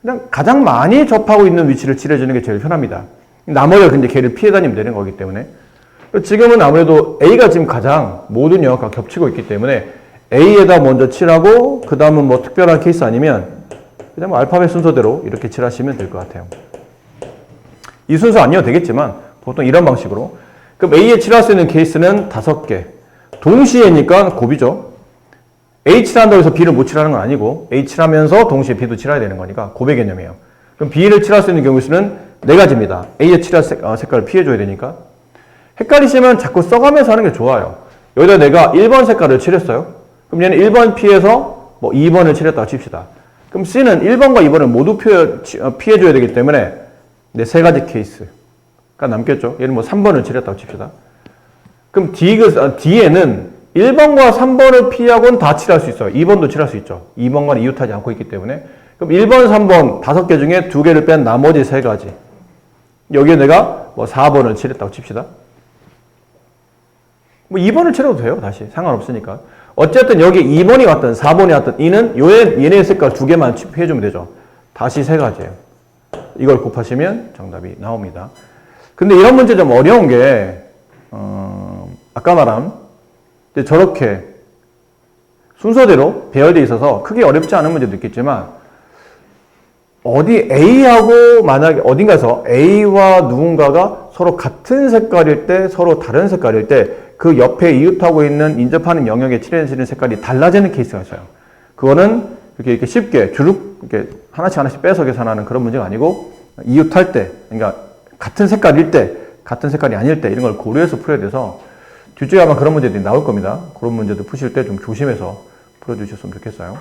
그냥 가장 많이 접하고 있는 위치를 칠해주는 게 제일 편합니다. 나머지가 근데 걔를 피해 다니면 되는 거기 때문에. 지금은 아무래도 A가 지금 가장 모든 영역과 겹치고 있기 때문에 A에다 먼저 칠하고 그 다음은 뭐 특별한 케이스 아니면 그냥 뭐 알파벳 순서대로 이렇게 칠하시면 될 것 같아요. 이 순서 아니어도 되겠지만 보통 이런 방식으로. 그럼 A에 칠할 수 있는 케이스는 5개. 동시에니까 곱이죠. A 칠한다고 해서 B를 못 칠하는 건 아니고 A 칠하면서 동시에 B도 칠해야 되는 거니까 곱의 개념이에요. 그럼 B를 칠할 수 있는 경우 수는 4가지입니다. A에 칠할 색깔을 피해줘야 되니까. 헷갈리시면 자꾸 써가면서 하는 게 좋아요. 여기다 내가 1번 색깔을 칠했어요. 그럼 얘는 1번 피해서 뭐 2번을 칠했다고 칩시다. 그럼 C는 1번과 2번을 모두 피해줘야 되기 때문에 3가지 케이스가 남겠죠. 얘는 뭐 3번을 칠했다고 칩시다. 그럼 D에는 1번과 3번을 피하고는 다 칠할 수 있어요. 2번도 칠할 수 있죠. 2번과는 이웃하지 않고 있기 때문에. 그럼 1번, 3번 5개 중에 2개를 뺀 나머지 3가지. 여기에 내가 뭐 4번을 칠했다고 칩시다. 뭐 2번을 칠해도 돼요. 다시 상관없으니까. 어쨌든 여기 2번이 왔든 4번이 왔든 이는 얘네 색깔 2개만 피해주면 되죠. 다시 3가지예요. 이걸 곱하시면 정답이 나옵니다. 근데 이런 문제 좀 어려운 게 아까 말한 저렇게 순서대로 배열되어 있어서 크게 어렵지 않은 문제도 있겠지만 A하고 만약에 어딘가에서 A와 누군가가 서로 같은 색깔일 때 서로 다른 색깔일 때 그 옆에 이웃하고 있는 인접하는 영역에 칠해지는 색깔이 달라지는 케이스가 있어요. 그거는 이렇게 쉽게 이렇게 하나씩 빼서 계산하는 그런 문제가 아니고 이웃할 때, 그러니까 같은 색깔일 때, 같은 색깔이 아닐 때 이런 걸 고려해서 풀어야 돼서 뒤쪽에 아마 그런 문제들이 나올 겁니다. 그런 문제도 푸실 때 좀 조심해서 풀어주셨으면 좋겠어요.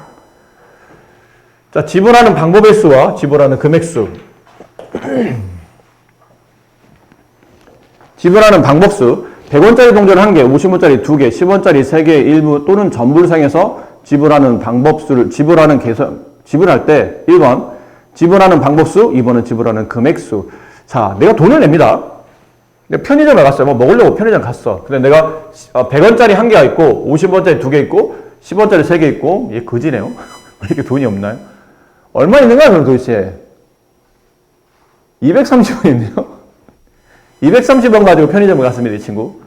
자, 지불하는 방법의 수와 지불하는 금액수. 지불하는 방법수. 100원짜리 동전 1개, 50원짜리 2개, 10원짜리 3개 일부 또는 전부를 사용해서 지불하는 방법수를 지불할 때 1번 지불하는 방법수, 2번은 지불하는 금액수. 자, 내가 돈을 냅니다. 내가 편의점에 갔어요. 뭐 먹으려고 편의점 갔어. 근데 내가 100원짜리 1개가 있고 50원짜리 2개 있고 10원짜리 3개 있고 얘 거지네요. 왜 이렇게 돈이 없나요? 얼마 있는 거야 그럼 도대체? 230원 있네요. 230원 가지고 편의점에 갔습니다, 이 친구.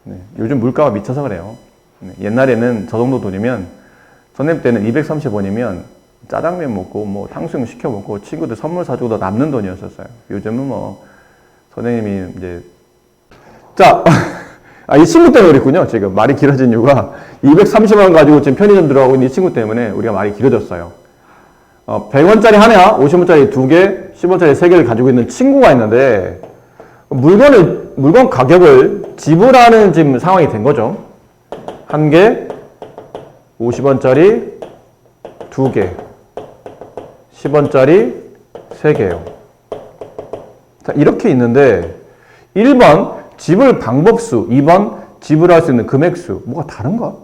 네, 요즘 물가가 미쳐서 그래요. 네, 옛날에는 저 정도 돈이면, 선생님 때는 230원이면 짜장면 먹고 뭐 탕수육 시켜 먹고 친구들 선물 사주고도 남는 돈이었었어요. 요즘은 뭐 선생님이 이제 자, 이 친구 때문에 그랬군요. 지금 말이 길어진 이유가 230원 가지고 지금 편의점 들어가고 있는 이 친구 때문에 우리가 말이 길어졌어요. 100원짜리 하나, 50원짜리 두 개, 10원짜리 세 개를 가지고 있는 친구가 있는데 물건 가격을 지불하는 지금 상황이 된 거죠. 한 개, 50원짜리 두 개, 10원짜리 세 개요. 자, 이렇게 있는데 1번 지불 방법수, 2번 지불할 수 있는 금액수. 뭐가 다른가?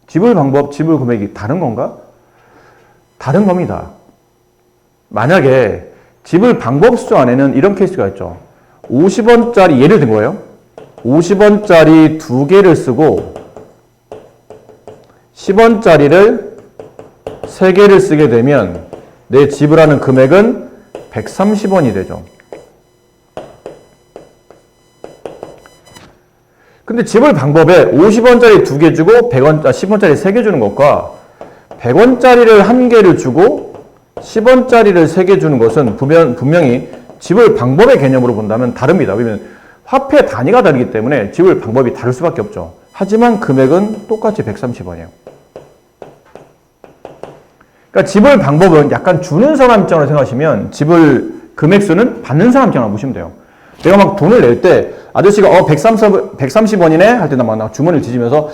지불 방법, 지불 금액이 다른 건가? 다른 겁니다. 만약에 지불 방법수 안에는 이런 케이스가 있죠. 50원짜리, 예를 든 거예요. 50원짜리 두 개를 쓰고 10원짜리를 세 개를 쓰게 되면 내 지불하는 금액은 130원이 되죠. 근데 지불 방법에 50원짜리 두 개 주고 10원짜리 세 개 주는 것과 100원짜리를 한 개를 주고 10원짜리를 세 개 주는 것은 분명히 지불 방법의 개념으로 본다면 다릅니다. 왜냐하면 화폐 단위가 다르기 때문에 지불 방법이 다를 수밖에 없죠. 하지만 금액은 똑같이 130원이에요. 그러니까 지불 방법은 약간 주는 사람 입장으로 생각하시면 지불 금액수는 받는 사람 입장으로 보시면 돼요. 내가 막 돈을 낼 때 아저씨가 130원이네 할 때 나 막 주머니를 뒤지면서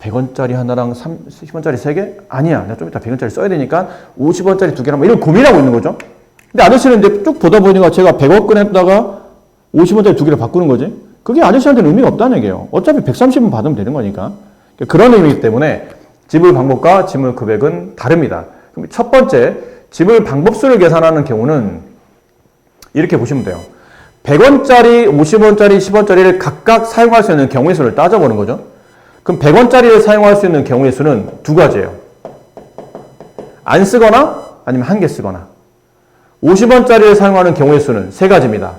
100원짜리 하나랑 10원짜리 세 개? 아니야. 내가 좀 이따 100원짜리 써야 되니까 50원짜리 두 개랑 이런 고민하고 있는 거죠. 근데 아저씨는 이제 쭉 보다 보니까 제가 100원 꺼냈다가 50원짜리 두 개를 바꾸는 거지. 그게 아저씨한테는 의미가 없다는 얘기예요. 어차피 130원 받으면 되는 거니까. 그런 의미이기 때문에 지불 방법과 지불 금액은 다릅니다. 그럼 첫 번째, 지불 방법수를 계산하는 경우는 이렇게 보시면 돼요. 100원짜리, 50원짜리, 10원짜리를 각각 사용할 수 있는 경우의 수를 따져보는 거죠. 그럼 100원짜리를 사용할 수 있는 경우의 수는 두 가지예요. 안 쓰거나 아니면 한 개 쓰거나. 50원짜리를 사용하는 경우의 수는 세 가지입니다.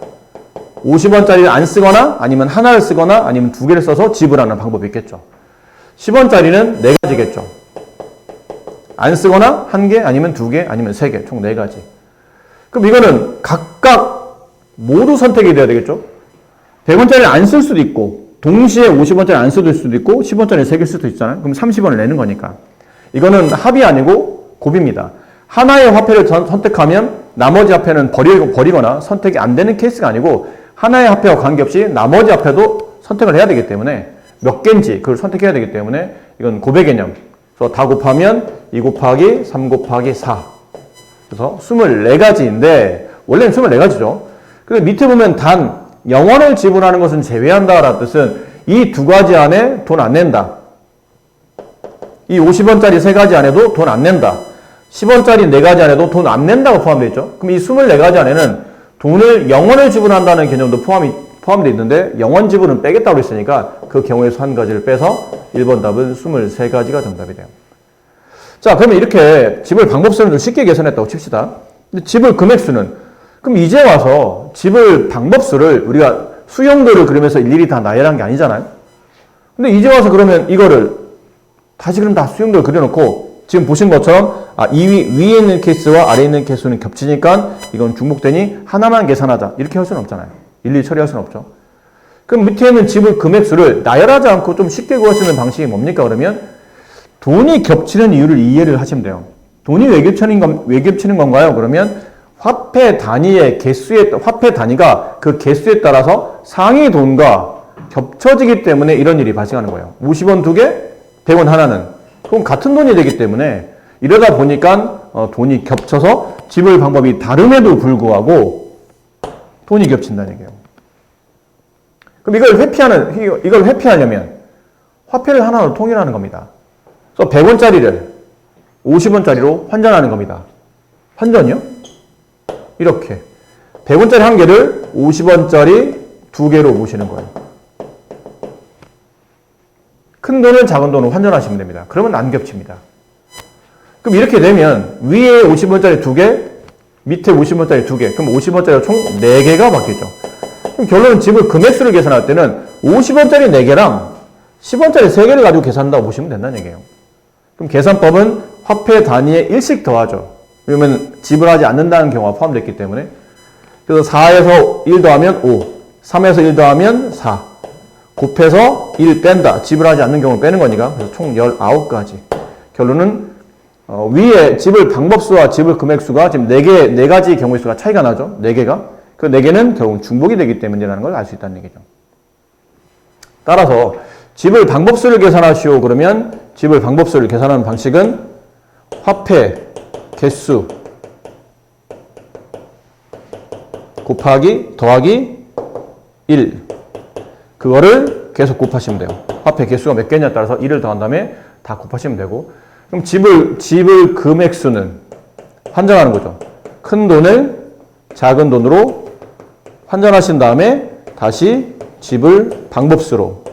50원짜리를 안 쓰거나 아니면 하나를 쓰거나 아니면 두 개를 써서 지불하는 방법이 있겠죠. 10원짜리는 네 가지겠죠. 안 쓰거나 한 개 아니면 두 개 아니면 세 개, 총 네 가지. 그럼 이거는 각각 모두 선택이 돼야 되겠죠? 100원짜리를 안 쓸 수도 있고, 동시에 50원짜리 안 쓸 수도 있고, 10원짜리 3개 쓸 수도 있잖아요? 그럼 30원을 내는 거니까. 이거는 합이 아니고 곱입니다. 하나의 화폐를 선택하면 나머지 화폐는 버리거나 선택이 안 되는 케이스가 아니고, 하나의 화폐와 관계없이 나머지 화폐도 선택을 해야 되기 때문에, 몇 개인지 그걸 선택해야 되기 때문에, 이건 곱의 개념. 그래서 다 곱하면 2 곱하기 3 곱하기 4. 그래서 24가지인데, 원래는 24가지죠. 근데 밑에 보면 단 0원을 지불하는 것은 제외한다라는 뜻은 이 두 가지 안에 돈 안 낸다. 이 50원짜리 세 가지 안에도 돈 안 낸다. 10원짜리 네 가지 안에도 돈 안 낸다고 포함되어 있죠. 그럼 이 24가지 안에는 돈을 0원을 지불한다는 개념도 포함되어 있는데 0원 지불은 빼겠다고 했으니까 그 경우에서 한 가지를 빼서 1번 답은 23가지가 정답이 돼요. 자, 그러면 이렇게 지불 방법수는 좀 쉽게 계산했다고 칩시다. 근데 지불 금액수는 그럼 이제 와서 지불 방법수를 우리가 수용도를 그리면서 일일이 다 나열한 게 아니잖아요. 근데 이제 와서 그러면 이거를 다시 그럼 다 수용도를 그려놓고 지금 보신 것처럼 위에 있는 케이스와 아래에 있는 케이스는 겹치니까 이건 중복되니 하나만 계산하자. 이렇게 할 수는 없잖아요. 일일이 처리할 수는 없죠. 그럼 밑에 있는 지불 금액수를 나열하지 않고 좀 쉽게 구할 수 있는 방식이 뭡니까? 그러면 돈이 겹치는 이유를 이해를 하시면 돼요. 돈이 왜 겹치는 건가요? 그러면 화폐 단위가 그 개수에 따라서 상위 돈과 겹쳐지기 때문에 이런 일이 발생하는 거예요. 50원 두 개, 100원 하나는. 그럼 같은 돈이 되기 때문에 이러다 보니까 돈이 겹쳐서 지불 방법이 다름에도 불구하고 돈이 겹친다는 얘기예요. 그럼 이걸 회피하려면 화폐를 하나로 통일하는 겁니다. 그래서 100원짜리를 50원짜리로 환전하는 겁니다. 환전이요? 이렇게 100원짜리 한 개를 50원짜리 두 개로 모시는 거예요. 큰 돈을 작은 돈으로 환전하시면 됩니다. 그러면 안 겹칩니다. 그럼 이렇게 되면 위에 50원짜리 두 개, 밑에 50원짜리 두 개, 그럼 50원짜리가 총 4개가 바뀌죠. 그럼 결론은 지불 금액수를 계산할 때는 50원짜리 4개랑 10원짜리 3개를 가지고 계산한다고 보시면 된다는 얘기예요. 그럼 계산법은 화폐 단위에 1씩 더하죠. 왜냐면 지불하지 않는다는 경우가 포함되어 있기 때문에. 그래서 4에서 1 더하면 5, 3에서 1 더하면 4, 곱해서 1 뺀다. 지불하지 않는 경우를 빼는 거니까. 그래서 총 19가지. 결론은 위에 지불 방법수와 지불 금액수가 지금 4가지 경우의 수가 차이가 나죠. 4개가. 그 4개는 결국 중복이 되기 때문이라는 걸 알 수 있다는 얘기죠. 따라서 지불 방법수를 계산하시오. 그러면 지불 방법수를 계산하는 방식은 화폐 개수 곱하기 더하기 1 그거를 계속 곱하시면 돼요. 화폐 개수가 몇 개냐에 따라서 1을 더한 다음에 다 곱하시면 되고 그럼 지불 금액수는 환전하는 거죠. 큰 돈을 작은 돈으로 환전하신 다음에 다시 지불 방법수로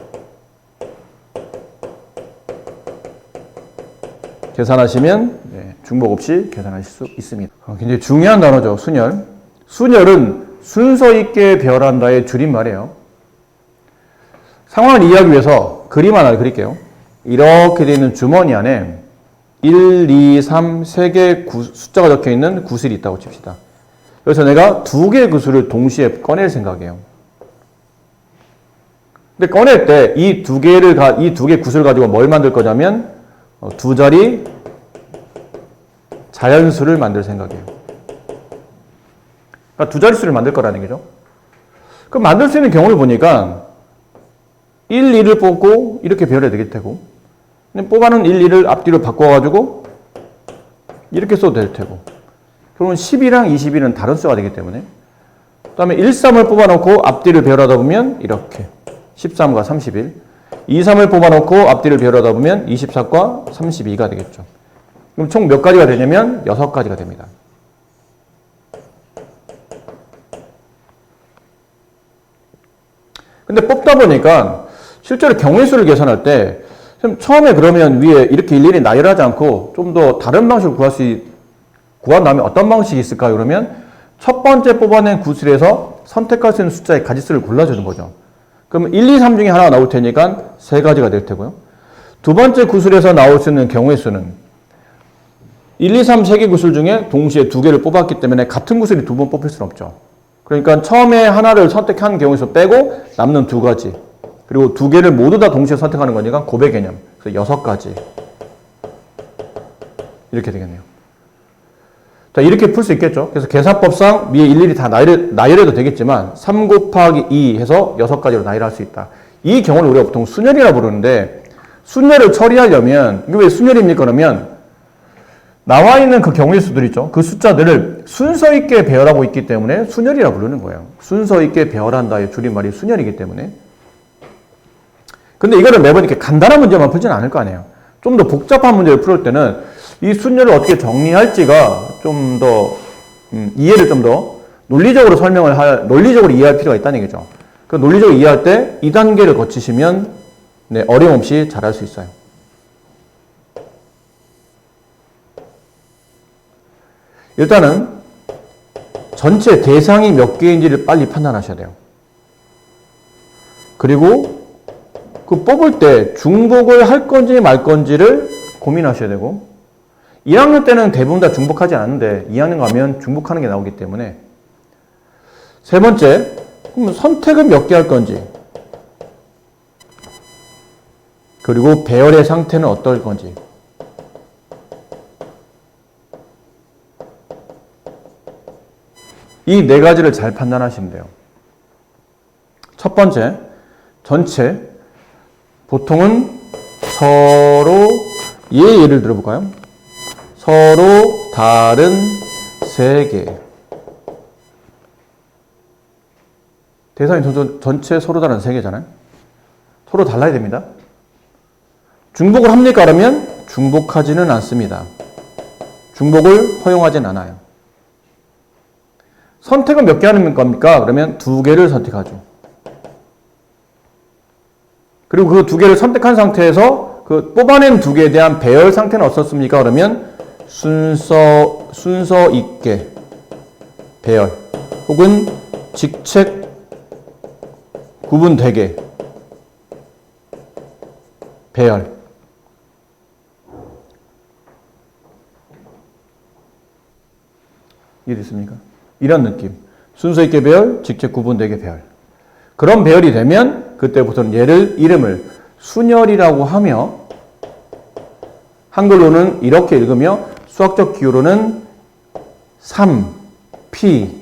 계산하시면 중복 없이 계산하실 수 있습니다. 굉장히 중요한 단어죠. 순열. 순열은 순서 있게 배열한다의 줄임말이에요. 상황을 이해하기 위해서 그림 하나 그릴게요. 이렇게 되어 있는 주머니 안에 1, 2, 3, 3개의 숫자가 적혀 있는 구슬이 있다고 칩시다. 그래서 내가 2개의 구슬을 동시에 꺼낼 생각이에요. 근데 꺼낼 때 이 2개의 구슬을 가지고 뭘 만들 거냐면 2자리 자연수를 만들 생각이에요. 그러니까 2자릿수를 만들 거라는 얘기죠. 그럼 만들 수 있는 경우를 보니까 1, 2를 뽑고 이렇게 배열해야 되겠 테고 뽑아놓은 1, 2를 앞뒤로 바꿔가지고 이렇게 써도 될 테고 그러면 10이랑 21은 다른 수가 되기 때문에 그 다음에 1, 3을 뽑아놓고 앞뒤를 배열하다 보면 이렇게 13과 31 2, 3을 뽑아놓고 앞뒤를 배열하다 보면 24과 32가 되겠죠. 그럼 총 몇 가지가 되냐면 6가지가 됩니다. 근데 뽑다 보니까 실제로 경우의 수를 계산할 때 처음에 그러면 위에 이렇게 일일이 나열하지 않고 좀 더 다른 방식으로 구한다면 어떤 방식이 있을까요? 그러면 첫 번째 뽑아낸 구슬에서 선택할 수 있는 숫자의 가지수를 골라주는 거죠. 그러면 1, 2, 3 중에 하나가 나올 테니까 3가지가 될 테고요. 두 번째 구슬에서 나올 수 있는 경우의 수는 1, 2, 3, 3개 구슬 중에 동시에 2개를 뽑았기 때문에 같은 구슬이 2번 뽑힐 수는 없죠. 그러니까 처음에 하나를 선택한 경우의 수 빼고 남는 2가지 그리고 2개를 모두 다 동시에 선택하는 거니까 곱의 개념. 그래서 6가지 이렇게 되겠네요. 자, 이렇게 풀 수 있겠죠. 그래서 계산법상 위에 일일이 다 나열해도 되겠지만 3 곱하기 2 해서 6가지로 나열할 수 있다. 이 경우를 우리가 보통 순열이라고 부르는데 순열을 처리하려면 이게 왜 순열입니까? 그러면 나와 있는 그 경우의 수들 있죠. 그 숫자들을 순서 있게 배열하고 있기 때문에 순열이라고 부르는 거예요. 순서 있게 배열한다의 줄임말이 순열이기 때문에. 근데 이거를 매번 이렇게 간단한 문제만 풀지는 않을 거 아니에요. 좀 더 복잡한 문제를 풀을 때는 이 순열을 어떻게 정리할지가 좀 더 이해를 좀 더 논리적으로 논리적으로 이해할 필요가 있다는 얘기죠. 그 논리적으로 이해할 때 2단계를 거치시면 어려움 없이 잘할 수 있어요. 일단은 전체 대상이 몇 개인지를 빨리 판단하셔야 돼요. 그리고 그 뽑을 때 중복을 할 건지 말 건지를 고민하셔야 되고 1학년 때는 대부분 다 중복하지 않는데 2학년 가면 중복하는 게 나오기 때문에 세 번째, 그럼 선택은 몇 개 할 건지 그리고 배열의 상태는 어떨 건지 이 4가지를 잘 판단하시면 돼요. 첫 번째, 전체 보통은 서로 예를 들어볼까요? 서로 다른 3개 대상이 전체 서로 다른 3개잖아요. 서로 달라야 됩니다. 중복을 합니까? 그러면 중복하지는 않습니다. 중복을 허용하진 않아요. 선택은 몇 개 하는 겁니까? 그러면 2개를 선택하죠. 그리고 그 2개를 선택한 상태에서 그 뽑아낸 2개에 대한 배열 상태는 어떻습니까? 그러면 순서 있게 배열 혹은 직책 구분되게 배열. 이해됐습니까? 이런 느낌. 순서 있게 배열, 직접 구분되게 배열. 그런 배열이 되면 그때부터는 얘를 이름을 순열이라고 하며 한글로는 이렇게 읽으며 수학적 기호로는 3, P,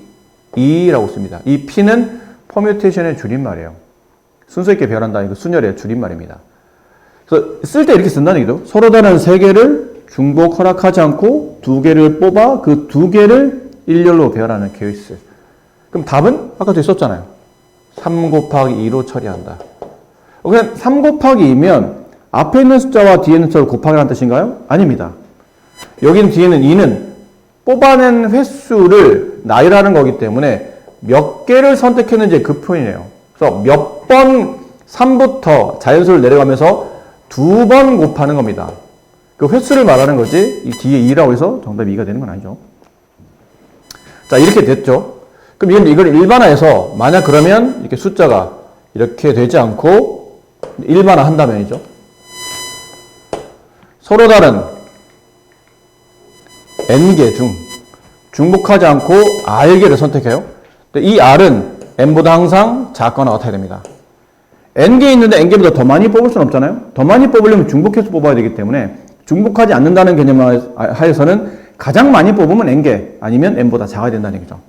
2라고 씁니다. 이 P는 퍼뮤테이션의 줄임말이에요. 순서 있게 배열한다는 그 순열의 줄임말입니다. 그래서 쓸 때 이렇게 쓴다는 얘기죠. 서로 다른 세 개를 중복 허락하지 않고 두 개를 뽑아 그 두 개를 일렬로 배열하는 케이스. 그럼 답은 아까 저기 썼잖아요. 3 곱하기 2로 처리한다. 그냥 3 곱하기 2면 앞에 있는 숫자와 뒤에 있는 숫자를 곱하기라는 뜻인가요? 아닙니다. 여기는 뒤에는 2는 뽑아낸 횟수를 나열하는 거기 때문에 몇 개를 선택했는지 그 표현이에요. 그래서 몇 번 3부터 자연수를 내려가면서 두 번 곱하는 겁니다. 그 횟수를 말하는 거지 이 뒤에 2라고 해서 정답이 2가 되는 건 아니죠. 자, 이렇게 됐죠. 그럼 이걸 일반화해서 만약 그러면 이렇게 숫자가 이렇게 되지 않고 일반화 한다면이죠. 서로 다른 n개 중 중복하지 않고 r개를 선택해요. 이 r은 n보다 항상 작거나 같아야 됩니다. n개 있는데 n개보다 더 많이 뽑을 수는 없잖아요. 더 많이 뽑으려면 중복해서 뽑아야 되기 때문에 중복하지 않는다는 개념 하에서는 가장 많이 뽑으면 n개 아니면 n보다 작아야 된다는 얘기죠.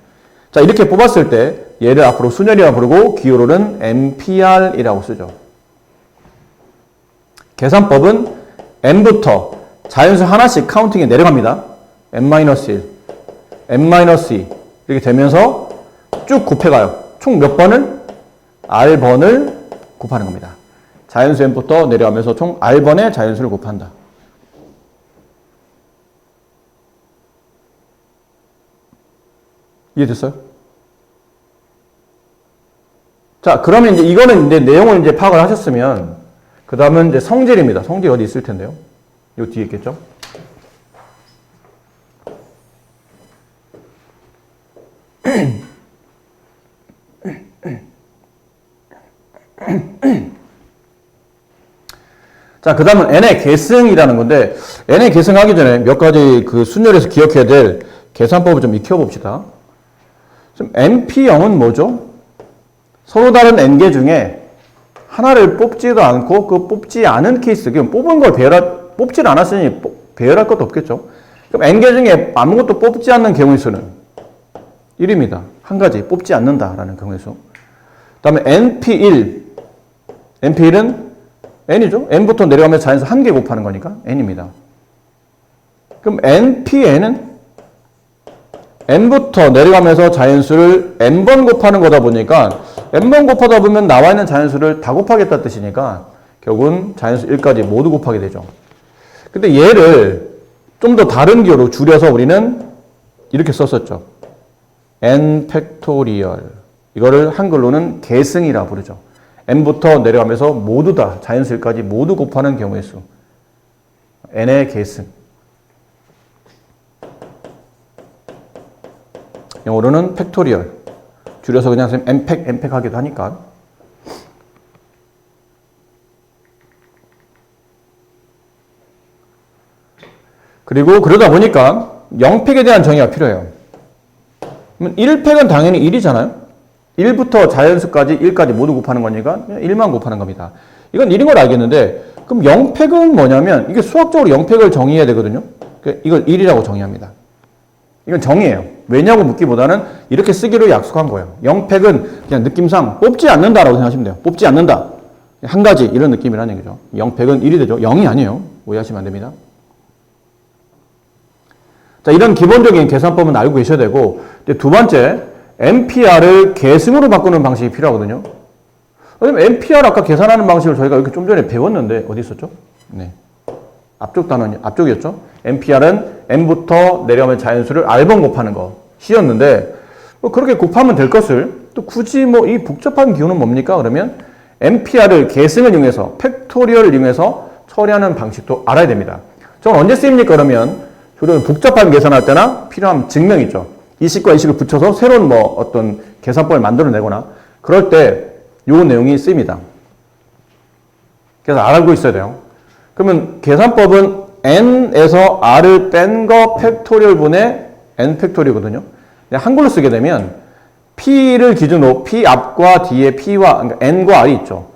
자, 이렇게 뽑았을 때 얘를 앞으로 순열이라고 부르고 기호로는 NPR이라고 쓰죠. 계산법은 n부터 자연수 하나씩 카운팅에 내려갑니다. n-1, n-2 이렇게 되면서 쭉 곱해가요. 총 몇 번을? r번을 곱하는 겁니다. 자연수 n부터 내려가면서 총 r번의 자연수를 곱한다. 이해됐어요? 자, 그러면 이제 이거는 이제 내용을 이제 파악을 하셨으면 그 다음은 이제 성질입니다. 성질 어디 있을 텐데요? 요 뒤에 있겠죠? 자, 그 다음은 n의 계승이라는 건데 n의 계승하기 전에 몇 가지 그 순열에서 기억해야 될 계산법을 좀 익혀봅시다. 지금 NP0은 뭐죠? 서로 다른 n개 중에 하나를 뽑지도 않고 그 뽑지 않은 케이스, 그럼 뽑은 걸 뽑질 않았으니 배열할 것도 없겠죠. 그럼 n개 중에 아무것도 뽑지 않는 경우의 수는 1입니다. 한 가지 뽑지 않는다라는 경우의 수. 그 다음에 NP1. NP1은 n이죠. n부터 내려가면 자연수 한 개 곱하는 거니까 n입니다. 그럼 NPn은 n부터 내려가면서 자연수를 n번 곱하는 거다 보니까 n번 곱하다 보면 나와 있는 자연수를 다 곱하겠다는 뜻이니까 결국은 자연수 1까지 모두 곱하게 되죠. 근데 얘를 좀 더 다른 기호로 줄여서 우리는 이렇게 썼었죠. n 팩토리얼. 이거를 한글로는 계승이라 부르죠. n부터 내려가면서 모두 다 자연수 1까지 모두 곱하는 경우의 수. n의 계승. 영어로는 팩토리얼. 줄여서 그냥 n팩 하기도 하니까. 그리고 그러다 보니까 0팩에 대한 정의가 필요해요. 그러면 1팩은 당연히 1이잖아요. 1부터 자연수까지 1까지 모두 곱하는 거니까 1만 곱하는 겁니다. 이건 1인 걸 알겠는데 그럼 0팩은 뭐냐면 이게 수학적으로 0팩을 정의해야 되거든요. 이걸 1이라고 정의합니다. 이건 정의예요. 왜냐고 묻기보다는 이렇게 쓰기로 약속한 거예요. 0팩은 그냥 느낌상 뽑지 않는다라고 생각하시면 돼요. 뽑지 않는다. 한 가지 이런 느낌이라는 얘기죠. 0팩은 1이 되죠. 0이 아니에요. 오해하시면 안 됩니다. 자, 이런 기본적인 계산법은 알고 계셔야 되고 이제 두 번째 NPR을 계승으로 바꾸는 방식이 필요하거든요. 왜냐면 NPR 아까 계산하는 방식을 저희가 이렇게 좀 전에 배웠는데 어디 있었죠? 네. 앞쪽 단원이 앞쪽이었죠. NPR은 n부터 내려가면 자연수를 r번 곱하는 거 시였는데 뭐 그렇게 곱하면 될 것을 또 굳이 뭐 이 복잡한 기호는 뭡니까? 그러면 NPR을 계승을 이용해서 팩토리얼을 이용해서 처리하는 방식도 알아야 됩니다. 저건 언제 쓰입니까? 그러면 주로 복잡한 계산할 때나 필요한 증명 있죠. 이식과 이식을 붙여서 새로운 뭐 어떤 계산법을 만들어내거나 그럴 때 요 내용이 쓰입니다. 그래서 알고 있어야 돼요. 그러면 계산법은 n에서 r을 뺀 거 팩토리얼 분의 n 팩토리거든요. 한글로 쓰게 되면 p를 기준으로 p 앞과 뒤에 p와 그러니까 n과 r이 있죠.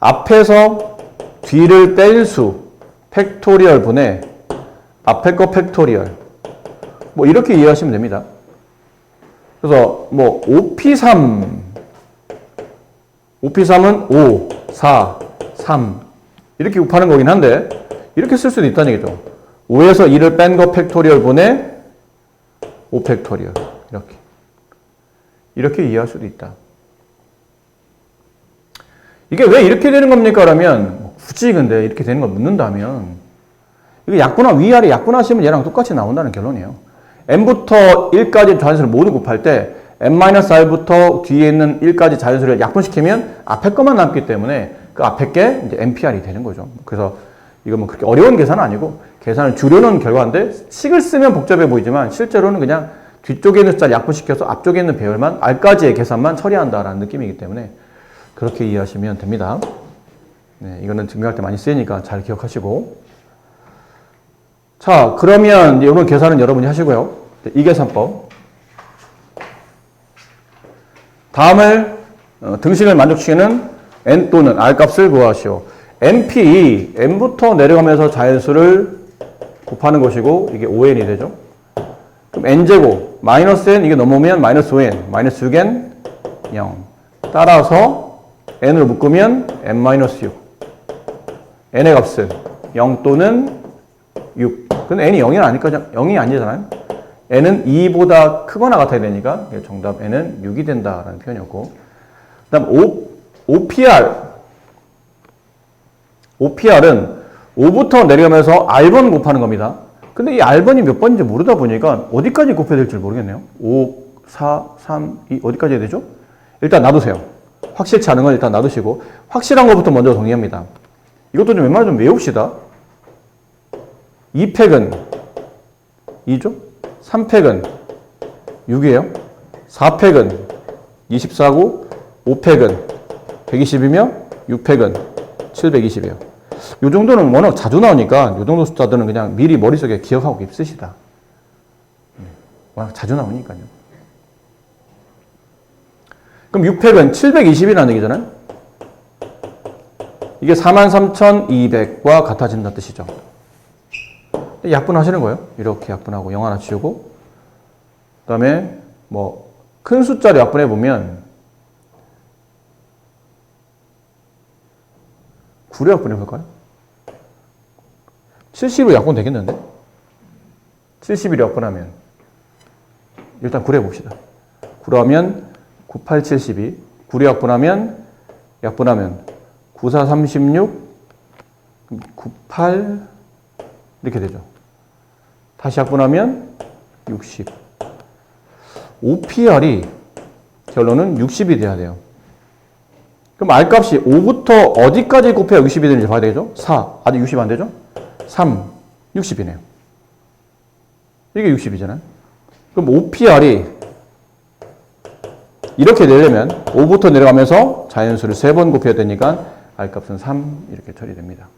앞에서 뒤를 뺄 수 팩토리얼 분의 앞에 거 팩토리얼 뭐 이렇게 이해하시면 됩니다. 그래서 뭐 5p3은 5, 4, 3 이렇게 곱하는 거긴 한데 이렇게 쓸 수도 있다는 얘기죠. 5에서 2를 뺀 거 팩토리얼 분의 5 팩토리얼 이렇게 이해할 수도 있다. 이게 왜 이렇게 되는 겁니까? 라면 굳이 근데 이렇게 되는 걸 묻는다면 이거 약분하 위아래 약분하시면 얘랑 똑같이 나온다는 결론이에요. n부터 1까지 자연수를 모두 곱할 때 n-r부터 뒤에 있는 1까지 자연수를 약분시키면 앞에 것만 남기 때문에 그 앞에 게 이제 npr이 되는 거죠. 그래서 이거 뭐 그렇게 어려운 계산은 아니고 계산을 줄여놓은 결과인데 식을 쓰면 복잡해 보이지만 실제로는 그냥 뒤쪽에 있는 숫자를 약분시켜서 앞쪽에 있는 배열만 r까지의 계산만 처리한다라는 느낌이기 때문에 그렇게 이해하시면 됩니다. 네, 이거는 증명할 때 많이 쓰이니까 잘 기억하시고. 자, 그러면 이런 계산은 여러분이 하시고요. 이 계산법. 다음을 등식을 만족시키는 n 또는 r 값을 구하시오. np, n부터 내려가면서 자연수를 곱하는 것이고 이게 5n이 되죠. 그럼 n제곱, 마이너스 n 이게 넘으면 마이너스 5n, 마이너스 6n 0. 따라서 n을 묶으면 n-6. n의 값은 0 또는 6. 근데 n이 0이 아니까 0이 아니잖아요. n은 2보다 크거나 같아야 되니까 정답 n은 6이 된다라는 표현이었고. 그다음 OPR은 5부터 내려가면서 R번 곱하는 겁니다. 근데 이 R번이 몇 번인지 모르다 보니까 어디까지 곱해야 될지 모르겠네요. 5, 4, 3, 2 어디까지 해야 되죠? 일단 놔두세요. 확실치 않은 건 일단 놔두시고 확실한 것부터 먼저 정리합니다. 이것도 좀 웬만하면 좀 외웁시다. 2팩은 2죠? 3팩은 6이에요. 4팩은 24고 5팩은 120이며 6팩은 720이에요. 이 정도는 워낙 자주 나오니까 이 정도 숫자들은 그냥 미리 머릿속에 기억하고 있으시다. 워낙 자주 나오니까요. 그럼 6팩은 720이라는 얘기잖아요. 이게 43,200과 같아진다는 뜻이죠. 약분하시는 거예요. 이렇게 약분하고 0 하나 지우고 그 다음에 뭐 큰 숫자로 약분해 보면 9로 약분해 볼까요? 70으로 약분 되겠는데? 70으로 약분하면 일단 9로 해봅시다. 9로 하면 98, 72 9로 약분하면 94, 36 98 이렇게 되죠. 다시 약분하면 60 OPR이 결론은 60이 돼야 돼요. 그럼 R값이 5부터 어디까지 곱해야 60이 되는지 봐야 되겠죠? 4 아직 60 안 되죠? 3 60이네요. 이게 60이잖아요. 그럼 OPR이 이렇게 되려면 5부터 내려가면서 자연수를 3번 곱해야 되니까 R값은 3 이렇게 처리됩니다.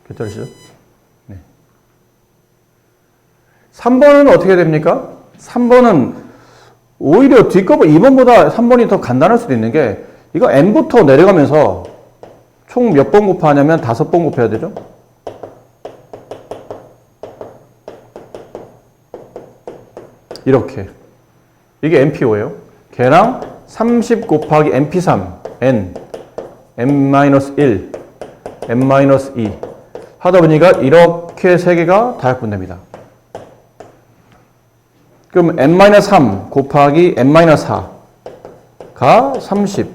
괜찮으시죠? 네. 3번은 어떻게 됩니까? 3번은 오히려 뒷거번 2번보다 3번이 더 간단할 수도 있는 게 이거 n부터 내려가면서 총 몇 번 곱하냐면 5번 곱해야 되죠? 이렇게. 이게 np5예요. 걔랑 30 곱하기 np3, n, n-1, n-2 하다 보니까 이렇게 3개가 다 약분됩니다. 그럼 n-3 곱하기 n-4가 30.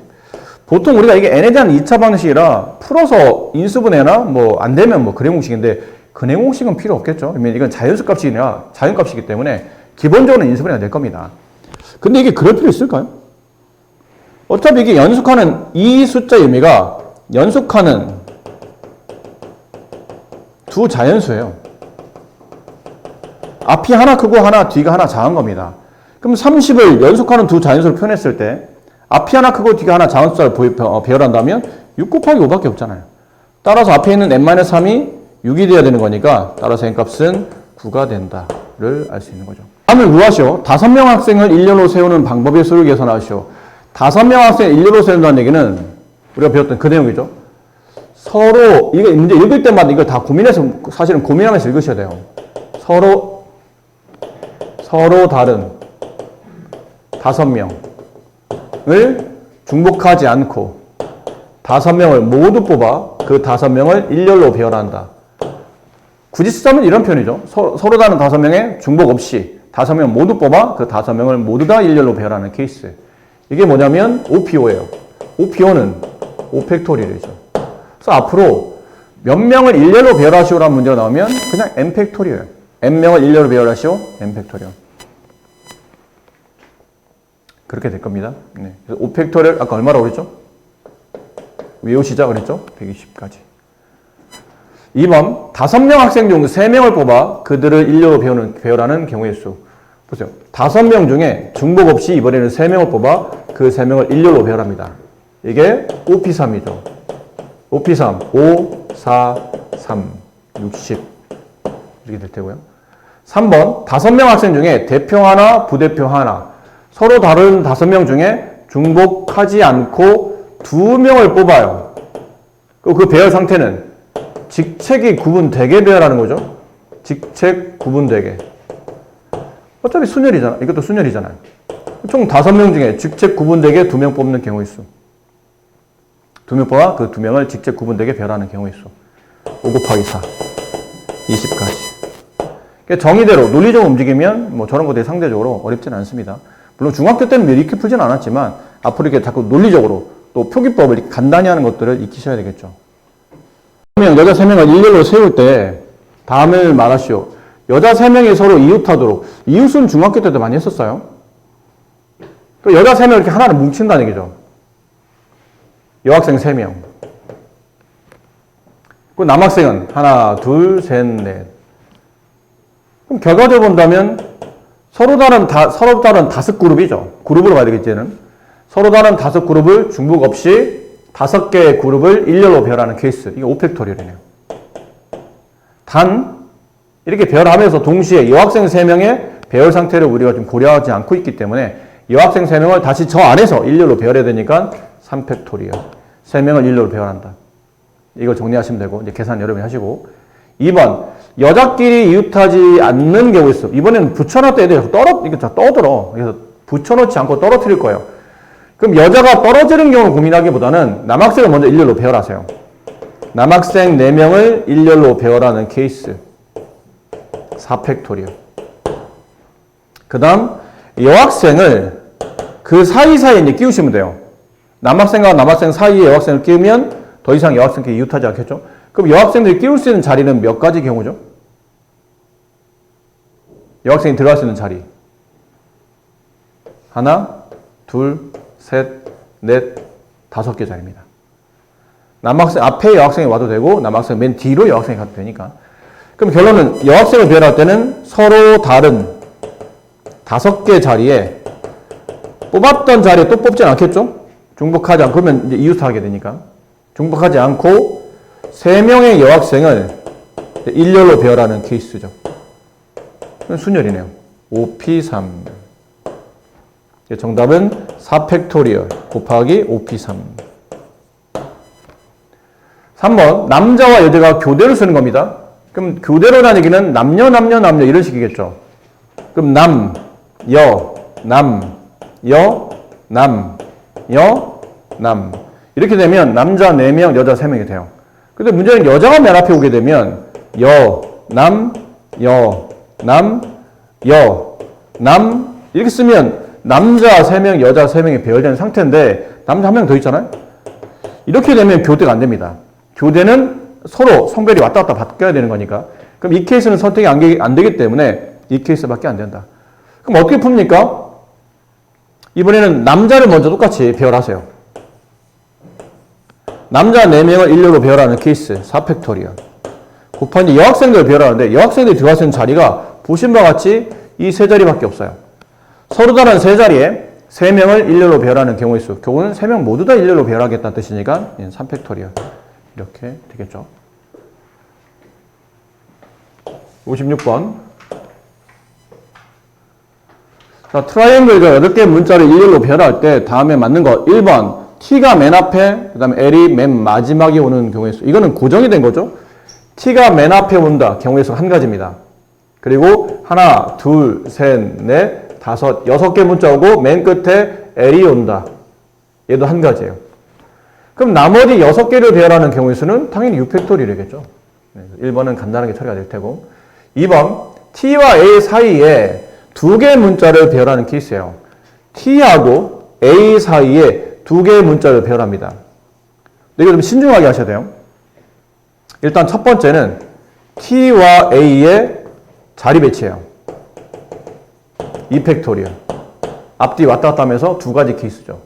보통 우리가 이게 n에 대한 2차 방식이라 풀어서 인수분해나 뭐 안 되면 뭐 근해공식인데 근해공식은 필요 없겠죠. 왜냐면 이건 자연수 값이나 자연값이기 때문에 기본적으로 인수분해가 될 겁니다. 근데 이게 그럴 필요 있을까요? 어차피 이게 연속하는 이 숫자의 의미가 연속하는 두 자연수예요. 앞이 하나 크고 하나 뒤가 하나 작은 겁니다. 그럼 30을 연속하는 두 자연수로 표현했을 때 앞이 하나 크고 뒤가 하나 작은 숫자를 배열한다면 6 곱하기 5밖에 없잖아요. 따라서 앞에 있는 n-3이 6이 돼야 되는 거니까 따라서 n값은 9가 된다를 알 수 있는 거죠. 다음을 구하시오. 5명 학생을 일렬로 세우는 방법의 수를 계산하시오. 5명 학생을 일렬로 세운다는 얘기는 우리가 배웠던 그 내용이죠. 서로 이거 문제 읽을 때마다 이걸 다 고민해서 사실은 고민하면서 읽으셔야 돼요. 서로 다른 5명을 중복하지 않고 5명을 모두 뽑아 그 5명을 일렬로 배열한다. 굳이 쓰자면 이런 표현이죠. 서로 다른 5명에 중복 없이 5명 모두 뽑아 그 5명을 모두 다 일렬로 배열하는 케이스. 이게 뭐냐면 OPO예요. OPO는 O팩토리얼이죠. 그래서 앞으로 몇 명을 일렬로 배열하시오라는 문제가 나오면 그냥 N팩토리얼. N명을 일렬로 배열하시오. N팩토리얼. 그렇게 될 겁니다. 네. 그래서 O팩토리얼 아까 얼마라고 그랬죠? 외우시자 그랬죠? 120까지. 2번 5명 학생 중 3명을 뽑아 그들을 일렬로 배열하는 경우의 수. 보세요. 5명 중에 중복 없이 이번에는 3명을 뽑아 그 3명을 일렬로 배열합니다. 이게 OP3이죠. OP3 5, 4, 3, 60 이렇게 될 테고요. 3번 5명 학생 중에 대표 하나, 부대표 하나 서로 다른 5명 중에 중복하지 않고 2명을 뽑아요. 그 배열 상태는 직책이 구분되게 배열하는 거죠. 직책 구분되게. 어차피 순열이잖아. 이것도 순열이잖아요. 총 5명 중에 직책 구분되게 2명 뽑는 경우의 수. 2명 뽑아 그 2명을 직책 구분되게 배열하는 경우의 수. 5 곱하기 4. 20까지. 정의대로 논리적으로 움직이면 뭐 저런 것들이 상대적으로 어렵지는 않습니다. 물론 중학교 때는 이렇게 풀지는 않았지만 앞으로 이렇게 자꾸 논리적으로 또 표기법을 이렇게 간단히 하는 것들을 익히셔야 되겠죠. 여자 3명을 일렬로 세울 때 다음을 말하시오. 여자 3명이 서로 이웃하도록. 이웃은 중학교 때도 많이 했었어요. 여자 3명을 이렇게 하나로 뭉친다는 얘기죠. 여학생 3명. 그 남학생은 하나, 둘, 셋, 넷. 그럼 결과적으로 본다면 서로 다른 5그룹이죠. 그룹으로 봐야 되겠지는. 서로 다른 5그룹을 중복 없이 5개의 그룹을 일렬로 배열하는 케이스. 이게 오팩토리얼이네요. 단 이렇게 배열하면서 동시에 여학생 3명의 배열 상태를 우리가 좀 고려하지 않고 있기 때문에 여학생 3명을 다시 저 안에서 일렬로 배열해야 되니까 3팩토리얼. 3명을 일렬로 배열한다. 이걸 정리하시면 되고 이제 계산 여러분이 하시고 2번 여자끼리 이웃하지 않는 경우 있어. 이번에는 붙여놨다 애들이 이거 떠들어. 그래서 붙여놓지 않고 떨어뜨릴 거예요. 그럼 여자가 떨어지는 경우를 고민하기보다는 남학생을 먼저 일렬로 배열하세요. 남학생 4명을 일렬로 배열하는 케이스. 4팩토리얼. 그 다음 여학생을 그 사이사이에 이제 끼우시면 돼요. 남학생과 남학생 사이에 여학생을 끼우면 더 이상 여학생끼리 이웃하지 않겠죠? 그럼 여학생들이 끼울 수 있는 자리는 몇 가지 경우죠? 여학생이 들어갈 수 있는 자리. 하나, 둘, 셋, 넷, 5개 자리입니다. 남학생 앞에 여학생이 와도 되고 남학생 맨 뒤로 여학생이 가도 되니까. 그럼 결론은 여학생을 배열할 때는 서로 다른 5개 자리에 뽑았던 자리에 또 뽑진 않겠죠? 중복하지 않고 그러면 이제 이웃하게 되니까. 중복하지 않고 3명의 여학생을 일렬로 배열하는 케이스죠. 순열이네요. OP3. 정답은 4팩토리얼 곱하기 OP3. 3번 남자와 여자가 교대로 쓰는 겁니다. 그럼 교대로라는 얘기는 남녀 이런 식이겠죠. 그럼 남, 여, 남, 여, 남, 여, 남. 이렇게 되면 남자 4명, 여자 3명이 돼요. 근데 문제는 여자가 맨 앞에 오게 되면 여, 남, 여, 남, 여, 남 이렇게 쓰면 남자 3명, 여자 3명이 배열되는 상태인데 남자 1명 더 있잖아요. 이렇게 되면 교대가 안 됩니다. 교대는 서로 성별이 왔다 갔다 바뀌어야 되는 거니까. 그럼 이 케이스는 선택이 안 되기 때문에 이 케이스밖에 안 된다. 그럼 어떻게 풉니까? 이번에는 남자를 먼저 똑같이 배열하세요. 남자 4명을 일렬로 배열하는 케이스 4팩토리얼 곱하기 여학생들을 배열하는데 여학생들이 들어갈 수 있는 자리가 보신 바와 같이 이 3자리밖에 없어요. 서로 다른 3자리에 3명을 일렬로 배열하는 경우의 수. 교구는 3명 모두 다 일렬로 배열하겠다는 뜻이니까 3팩토리얼. 이렇게 되겠죠. 56번. 자, 트라이앵글과 8개의 문자를 일렬로 배열할 때 다음에 맞는 거 1번 T가 맨 앞에 그 다음에 L이 맨 마지막에 오는 경우의 수. 이거는 고정이 된 거죠. T가 맨 앞에 온다 경우의 수 한 가지입니다. 그리고 하나, 둘, 셋, 넷, 다섯, 6개 문자 오고 맨 끝에 L이 온다. 얘도 한 가지예요. 그럼 나머지 6개를 배열하는 경우의 수는 당연히 6팩토리얼이겠죠. 1번은 간단하게 처리가 될 테고 2번 T와 A 사이에 2개의 문자를 배열하는 케이스예요. T하고 A 사이에 2개의 문자를 배열합니다. 이거 좀 신중하게 하셔야 돼요. 일단 첫 번째는 T와 A의 자리 배치예요. 2팩토리얼. 앞뒤 왔다 갔다 하면서 두 가지 케이스죠.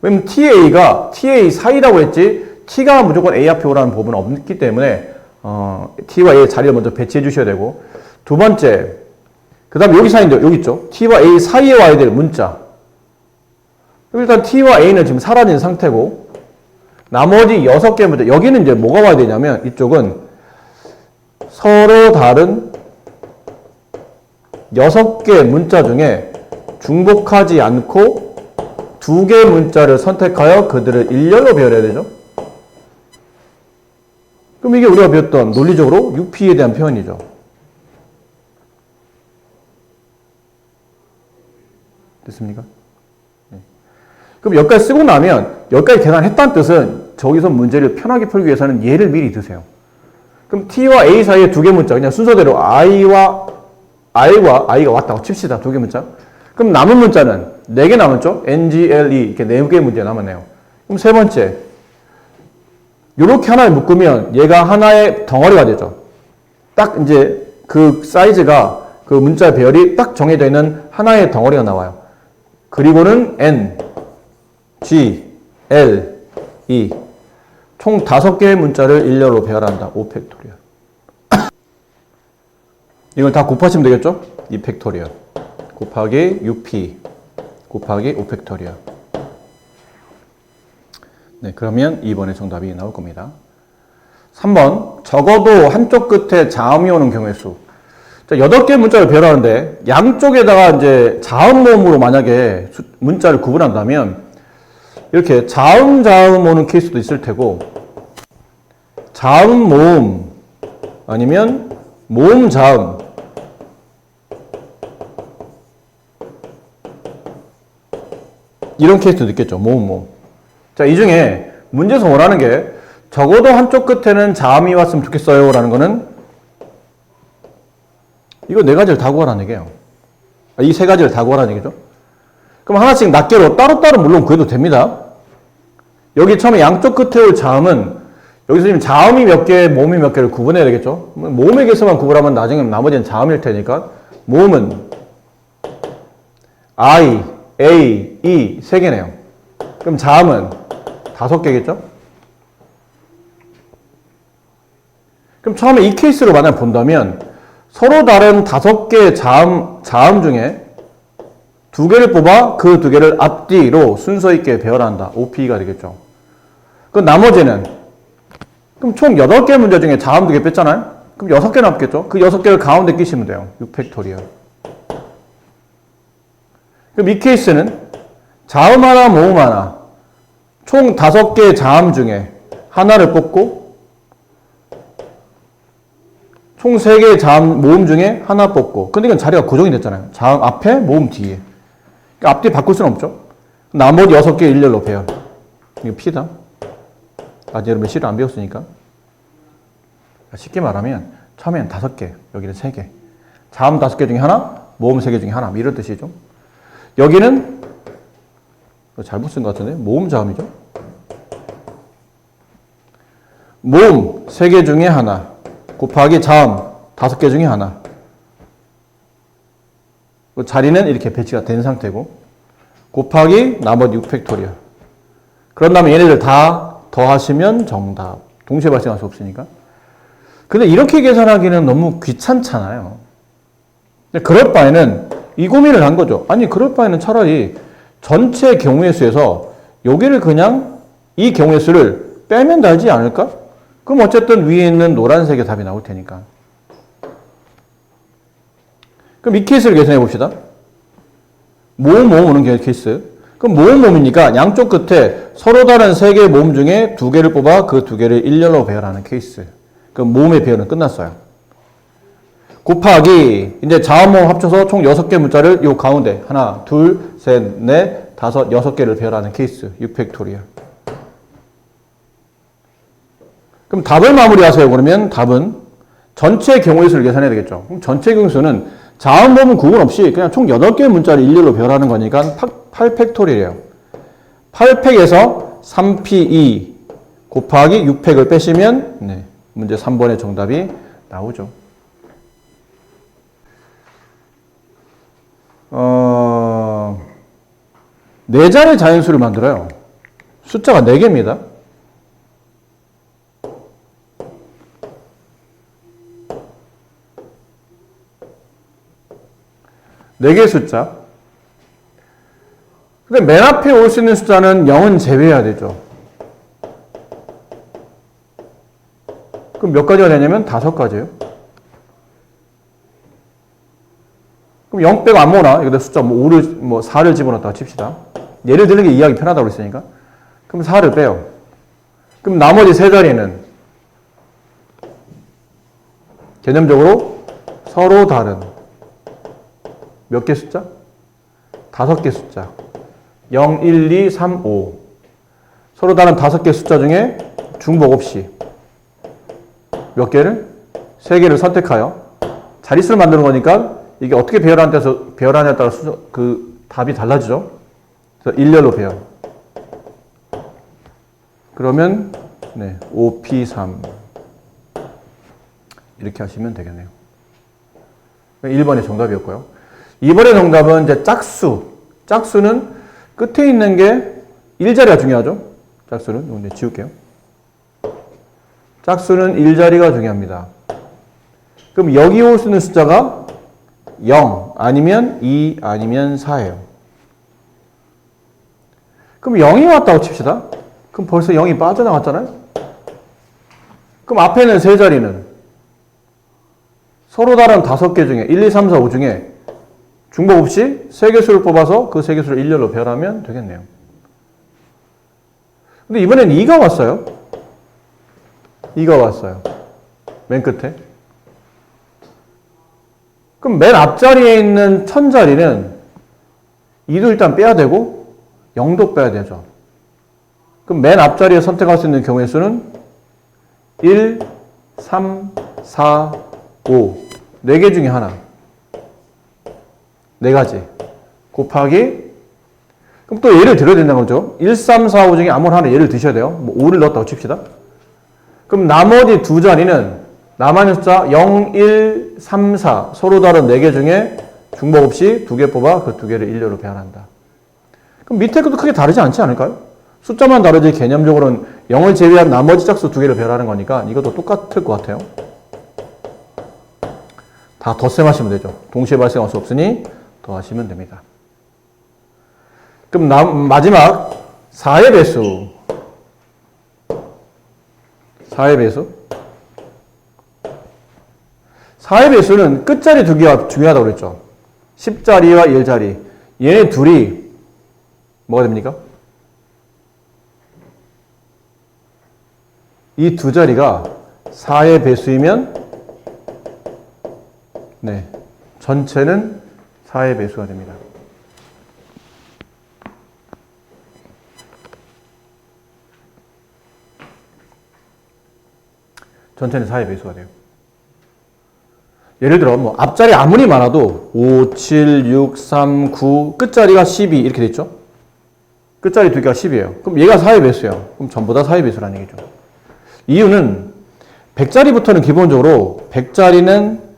왜냐면 TA가 TA 사이라고 했지 T가 무조건 A 앞에 오라는 법은 없기 때문에 T와 A의 자리를 먼저 배치해 주셔야 되고 두 번째 그 다음에 여기 사이인데 여기 있죠. T와 A 사이에 와야 될 문자. 일단 T와 A는 지금 사라진 상태고 나머지 6개 문자 여기는 이제 뭐가 와야 되냐면 이쪽은 서로 다른 6개 문자 중에 중복하지 않고 2개의 문자를 선택하여 그들을 일렬로 배열해야 되죠. 그럼 이게 우리가 배웠던 논리적으로 UP에 대한 표현이죠. 됐습니까? 네. 그럼 여기까지 쓰고 나면 여기까지 계산했다는 뜻은 저기서 문제를 편하게 풀기 위해서는 얘를 미리 드세요. 그럼 T와 A 사이에 2개 문자 그냥 순서대로 I와 I가 왔다고 칩시다. 2개 문자. 그럼 남은 문자는 4개 남았죠? NGLE 이렇게 4개의 문제 남았네요. 그럼 세 번째 이렇게 하나에 묶으면 얘가 하나의 덩어리가 되죠. 딱 이제 그 사이즈가 그 문자 배열이 딱 정해져 있는 하나의 덩어리가 나와요. 그리고는 N, G, L, E 총 5개의 문자를 일렬로 배열한다. 5팩토리얼. 이걸 다 곱하시면 되겠죠? 2팩토리얼 곱하기 6P 곱하기 5팩토리얼. 네, 그러면 2번의 정답이 나올 겁니다. 3번 적어도 한쪽 끝에 자음이 오는 경우의 수. 자, 8개 문자를 배열하는데 양쪽에다가 이제 자음 모음으로 만약에 문자를 구분한다면 이렇게 자음 오는 케이스도 있을 테고 자음 모음 아니면 모음 자음 이런 케이스도 있겠죠. 모음. 자, 이 중에 문제에서 원하는 게 적어도 한쪽 끝에는 자음이 왔으면 좋겠어요 라는 거는 이거 4가지를 다 구하라는 얘기예요. 이 3가지를 다 구하라는 얘기죠. 그럼 하나씩 낱개로 따로따로 물론 구해도 됩니다. 여기 처음에 양쪽 끝에 올 자음은 여기서 지금 자음이 몇 개, 모음이 몇 개를 구분해야 되겠죠. 모음에 개수만 구분하면 나중에 나머지는 자음일 테니까 모음은 I, A, E 3개네요. 그럼 자음은 5개겠죠? 그럼 처음에 이 케이스로 만약 본다면 서로 다른 5개의 자음 중에 2개를 뽑아 그 2개를 앞뒤로 순서 있게 배열한다. OP가 되겠죠. 그 나머지는 그럼 총 8개 문제 중에 자음 2개 뺐잖아요? 그럼 6개 남겠죠? 그 6개를 가운데 끼시면 돼요. 6팩토리얼. 그럼 이 케이스는 자음 하나, 모음 하나 총 5개의 자음 중에 하나를 뽑고 총 3개의 자음, 모음 중에 하나 뽑고 근데 이건 자리가 고정이 됐잖아요. 자음 앞에, 모음 뒤에. 그러니까 앞뒤 바꿀 수는 없죠. 나머지 6개 일렬로 배열. 이거 P다. 아직 여러분 C를 안 배웠으니까. 쉽게 말하면 처음엔 5개, 여기는 3개. 자음 5개 중에 하나, 모음 3개 중에 하나. 이런 뜻이죠. 여기는 잘못 쓴 것 같은데 모음 자음이죠. 모음 3개 중에 하나 곱하기 자음 5개 중에 하나. 자리는 이렇게 배치가 된 상태고 곱하기 나머지 6팩토리얼. 그런 다음에 얘네들 다 더하시면 정답. 동시에 발생할 수 없으니까. 근데 이렇게 계산하기는 너무 귀찮잖아요. 그럴 바에는 이 고민을 한 거죠. 아니 그럴 바에는 차라리 전체 경우의 수에서 여기를 그냥 이 경우의 수를 빼면 되지 않을까? 그럼 어쨌든 위에 있는 노란색의 답이 나올 테니까. 그럼 이 케이스를 계산해 봅시다. 모음 오는 케이스. 그럼 모음이니까 양쪽 끝에 서로 다른 3개의 모음 중에 2개를 뽑아 그 2개를 일렬로 배열하는 케이스. 그럼 모음의 배열은 끝났어요. 곱하기 이제 자음 모음 합쳐서 총 6개 문자를 요 가운데 하나, 둘, 셋, 넷, 다섯, 6개를 배열하는 케이스. 6팩토리얼. 그럼 답을 마무리하세요. 그러면 답은 전체 경우의 수를 계산해야 되겠죠. 그럼 전체 경우의 수는 자음 모음 구분 없이 그냥 총 8개의 문자를 일렬로 배열하는 거니까 8팩토리얼이에요. 8팩에서 3p2 곱하기 6팩을 빼시면 네, 문제 3번의 정답이 나오죠. 네 자리 자연수를 만들어요. 숫자가 4개입니다. 네 개의 숫자. 근데 맨 앞에 올 수 있는 숫자는 0은 제외해야 되죠. 그럼 몇 가지가 되냐면 5가지예요. 그럼 0 빼고 아무거나 여기다 숫자 5를 4를 집어넣었다가 칩시다. 예를 드는 게 이해하기 편하다고 그랬으니까. 그럼 4를 빼요. 그럼 나머지 3자리는 개념적으로 서로 다른 몇 개 숫자? 5개 숫자. 0, 1, 2, 3, 5. 서로 다른 5개 숫자 중에 중복 없이 몇 개를? 3개를 선택하여 자릿수를 만드는 거니까 이게 어떻게 배열하냐에 따라서 그 답이 달라지죠. 그래서 일렬로 배열. 그러면 네, 5p3 이렇게 하시면 되겠네요. 1번의 정답이었고요. 2번의 정답은 이제 짝수. 짝수는 끝에 있는 게 1자리가 중요하죠. 짝수는 이제 지울게요. 짝수는 1자리가 중요합니다. 그럼 여기 올 수 있는 숫자가 0 아니면 2 아니면 4예요. 그럼 0이 왔다고 칩시다. 그럼 벌써 0이 빠져나갔잖아요. 그럼 앞에 있는 3자리는 서로 다른 5개 중에 1, 2, 3, 4, 5 중에 중복 없이 3개수를 뽑아서 그 3개수를 일렬로 배열하면 되겠네요. 근데 이번엔 2가 왔어요. 2가 왔어요. 맨 끝에. 그럼 맨 앞자리에 있는 1000자리는 2도 일단 빼야 되고 0도 빼야 되죠. 그럼 맨 앞자리에 선택할 수 있는 경우의 수는 1, 3, 4, 5. 4개 중에 하나. 4가지. 곱하기. 그럼 또 예를 들어야 된다는 거죠. 1, 3, 4, 5 중에 아무나 하나 예를 드셔야 돼요. 5를 넣었다고 칩시다. 그럼 나머지 2자리는 남아있는 숫자 0, 1, 3, 4 서로 다른 4개 중에 중복 없이 2개 뽑아 그 2개를 일렬로 배열한다. 그럼 밑에 것도 크게 다르지 않지 않을까요? 숫자만 다르지 개념적으로는 0을 제외한 나머지 짝수 2개를 배열하는 거니까 이것도 똑같을 것 같아요. 다 덧셈하시면 되죠. 동시에 발생할 수 없으니 더하시면 됩니다. 그럼 마지막 4의 배수. 4의 배수. 4의 배수는 끝자리 2개가 중요하다고 그랬죠. 10자리와 1자리. 얘네 둘이 뭐가 됩니까? 이 2자리가 4의 배수이면 네, 전체는 4의 배수가 됩니다. 전체는 4의 배수가 돼요. 예를 들어 뭐 앞자리 아무리 많아도 5, 7, 6, 3, 9 끝자리가 12 이렇게 됐죠? 끝자리 2개가 10이에요. 그럼 얘가 4의 배수예요. 그럼 전부 다 4의 배수라는 얘기죠. 이유는 100자리부터는 기본적으로 100자리는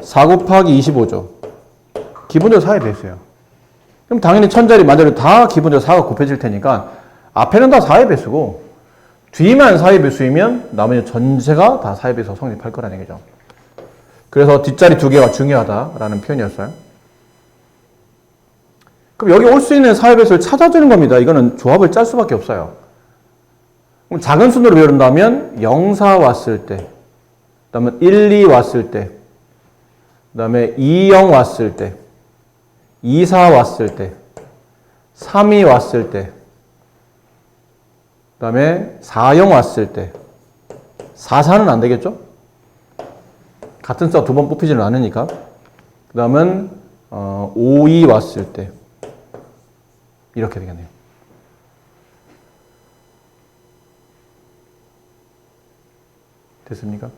4 곱하기 25죠. 기본적으로 4의 배수예요. 그럼 당연히 1000자리 만들어도 다 기본적으로 4가 곱해질 테니까 앞에는 다 4의 배수고 뒤만 4의 배수이면 나머지 전체가 다 4의 배수가 성립할 거라는 얘기죠. 그래서 뒷자리 2개가 중요하다라는 표현이었어요. 그럼 여기 올 수 있는 사회배수를 찾아주는 겁니다. 이거는 조합을 짤 수밖에 없어요. 그럼 작은 순으로 배운다면 0, 4 왔을 때, 그 다음에 1, 2 왔을 때, 그 다음에 2, 0 왔을 때, 2, 4 왔을 때, 3, 2 왔을 때, 그 다음에 4, 0 왔을 때, 4, 4는 안 되겠죠? 같은 숫자 두 번 뽑히지는 않으니까. 그 다음은 5, 2 왔을 때 이렇게 되겠네요. 됐습니까?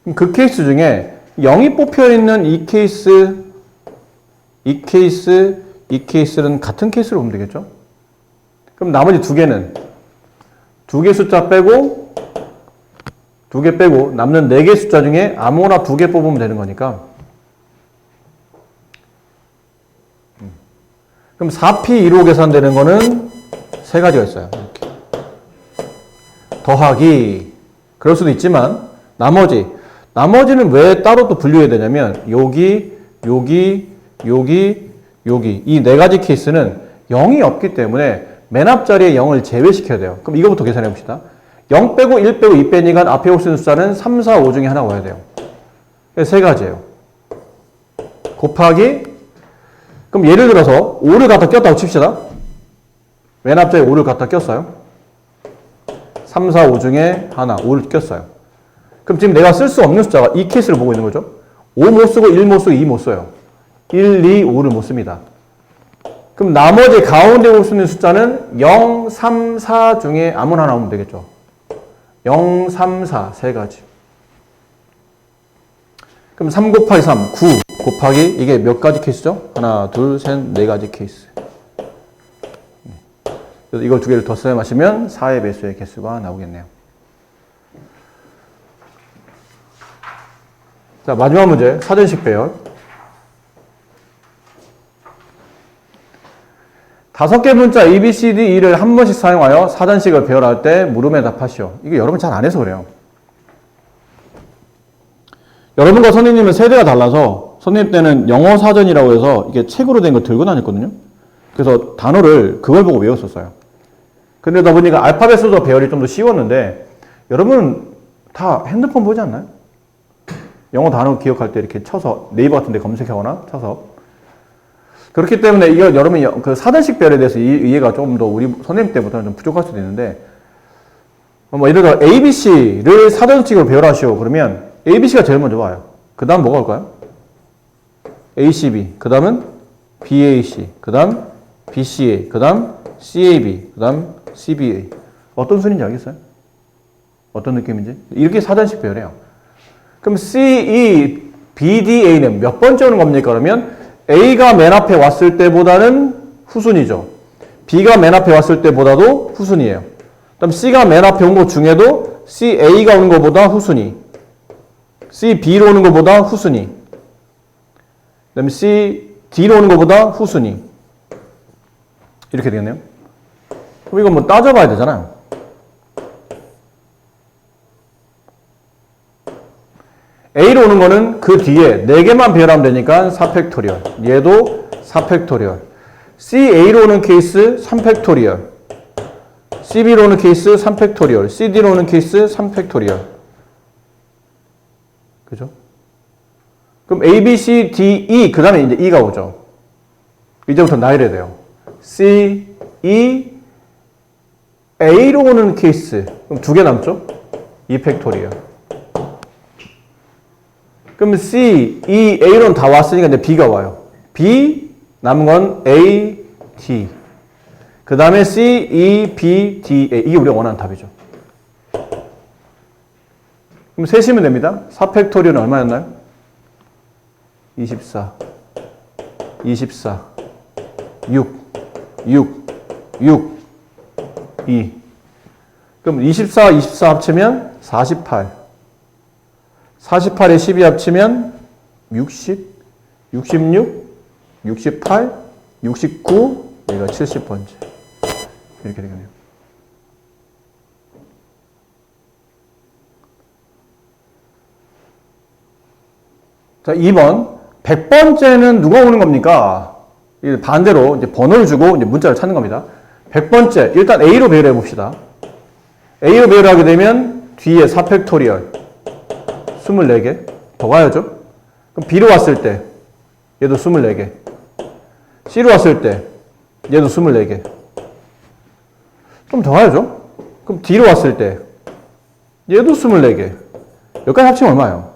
그럼 그 케이스 중에 0이 뽑혀있는 이 케이스, 이 케이스, 이 케이스는 같은 케이스로 보면 되겠죠? 그럼 나머지 두 개는 두 개 숫자 빼고 두 개 빼고 남는 네 개 숫자 중에 아무거나 두 개 뽑으면 되는 거니까. 그럼 4P2로 계산되는 거는 세 가지가 있어요. 이렇게. 더하기. 그럴 수도 있지만 나머지는 왜 따로 또 분류해야 되냐면 여기 이 네 가지 케이스는 0이 없기 때문에 맨 앞자리에 0을 제외시켜야 돼요. 그럼 이거부터 계산해 봅시다. 0 빼고 1 빼고 2 빼니까 앞에 올 수 있는 숫자는 3, 4, 5 중에 하나 와야 돼요. 세 가지예요. 곱하기. 그럼 예를 들어서 5를 갖다 꼈다고 칩시다. 맨 앞자리에 5를 갖다 꼈어요. 3, 4, 5 중에 하나 5를 꼈어요. 그럼 지금 내가 쓸 수 없는 숫자가 이 케이스를 보고 있는 거죠. 5 못 쓰고 1 못 쓰고 2 못 써요. 1, 2, 5를 못 씁니다. 그럼 나머지 가운데 올 수 있는 숫자는 0, 3, 4 중에 아무나 하나 오면 되겠죠. 0, 3, 4 세 가지. 그럼 3 곱하기 3, 9 곱하기 이게 몇 가지 케이스죠? 하나, 둘, 셋, 네 가지 케이스. 그래서 이걸 두 개를 더 써마시면 4의 배수의 개수가 나오겠네요. 자, 마지막 문제. 사전식 배열. 5개 문자 A, B, C, D, E를 한 번씩 사용하여 사전식을 배열할 때 물음에 답하시오. 이게 여러분 잘 안 해서 그래요. 여러분과 선생님은 세대가 달라서 선생님 때는 영어 사전이라고 해서 이게 책으로 된 거 들고 다녔거든요. 그래서 단어를 그걸 보고 외웠었어요. 그러다 보니까 알파벳으로 배열이 좀 더 쉬웠는데 여러분 다 핸드폰 보지 않나요? 영어 단어 기억할 때 이렇게 쳐서 네이버 같은 데 검색하거나 쳐서 그렇기 때문에 이거 여러분이 그 사전식 배열에 대해서 이해가 좀 더 우리 선생님 때보다는 좀 부족할 수도 있는데 뭐 예를 들어 ABC를 사전식으로 배열하시오 그러면 ABC가 제일 먼저 와요. 그 다음 뭐가 올까요? ACB, 그 다음은 BAC, 그 다음 BCA, 그 다음 CAB, 그 다음 CBA. 어떤 순위인지 알겠어요? 어떤 느낌인지? 이렇게 사전식 배열해요. 그럼 CE, BDA는 몇 번째 오는 겁니까? 그러면 A가 맨 앞에 왔을 때보다는 후순위죠. B가 맨 앞에 왔을 때보다도 후순위예요. 그다음 C가 맨 앞에 온 것 중에도 CA가 오는 것보다 후순위. CB로 오는 것보다 후순위. 그다음에 CD로 오는 것보다 후순위. 이렇게 되겠네요. 그럼 이거 뭐 따져봐야 되잖아요. A로 오는 거는 그 뒤에 4개만 배열하면 되니까 4팩토리얼. 얘도 4팩토리얼. CA로 오는 케이스 3팩토리얼. CB로 오는 케이스 3팩토리얼. CD로 오는 케이스 3팩토리얼. 그죠? 그럼 A, B, C, D, E 그 다음에 이제 E가 오죠. 이제부터 나열해야 돼요. C, E, A로 오는 케이스. 그럼 2개 남죠? 2팩토리얼. 그럼 C, E, A로는 다 왔으니까 이제 B가 와요. B, 남은 건 A, D. 그 다음에 C, E, B, D, A. 이게 우리가 원하는 답이죠. 그럼 세시면 됩니다. 4팩토리얼은 얼마였나요? 24. 24. 6. 2. 그럼 24, 24 합치면 48. 48에 12 합치면 60, 66, 68, 69, 여기가 70번째. 이렇게 되겠네요. 자, 2번. 100번째는 누가 오는 겁니까? 반대로 이제 번호를 주고 이제 문자를 찾는 겁니다. 100번째, 일단 A로 배열해 봅시다. A로 배열하게 되면 뒤에 4팩토리얼 24개 더 가야죠. 그럼 B로 왔을 때 얘도 24개, C로 왔을 때 얘도 24개 좀 더 가야죠. 그럼 D로 왔을 때 얘도 24개. 여기까지 합치면 얼마예요?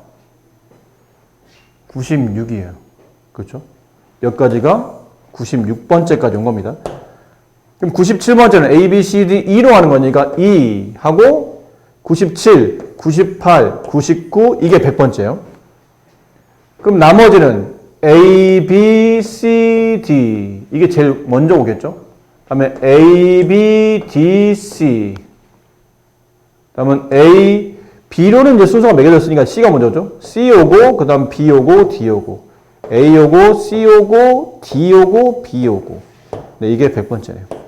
96이에요. 그렇죠? 여기까지가 96번째까지 온 겁니다. 그럼 97번째는 A, B, C, D, E로 하는 거니까 E 하고 97, 98, 99 이게 100번째예요. 그럼 나머지는 A, B, C, D 이게 제일 먼저 오겠죠? 다음에 A, B, D, C 다음은 A, B로는 이제 순서가 매겨졌으니까 C가 먼저죠. C 오고 그 다음 B 오고 D 오고 A 오고 C 오고 D 오고 B 오고 네, 이게 100번째예요.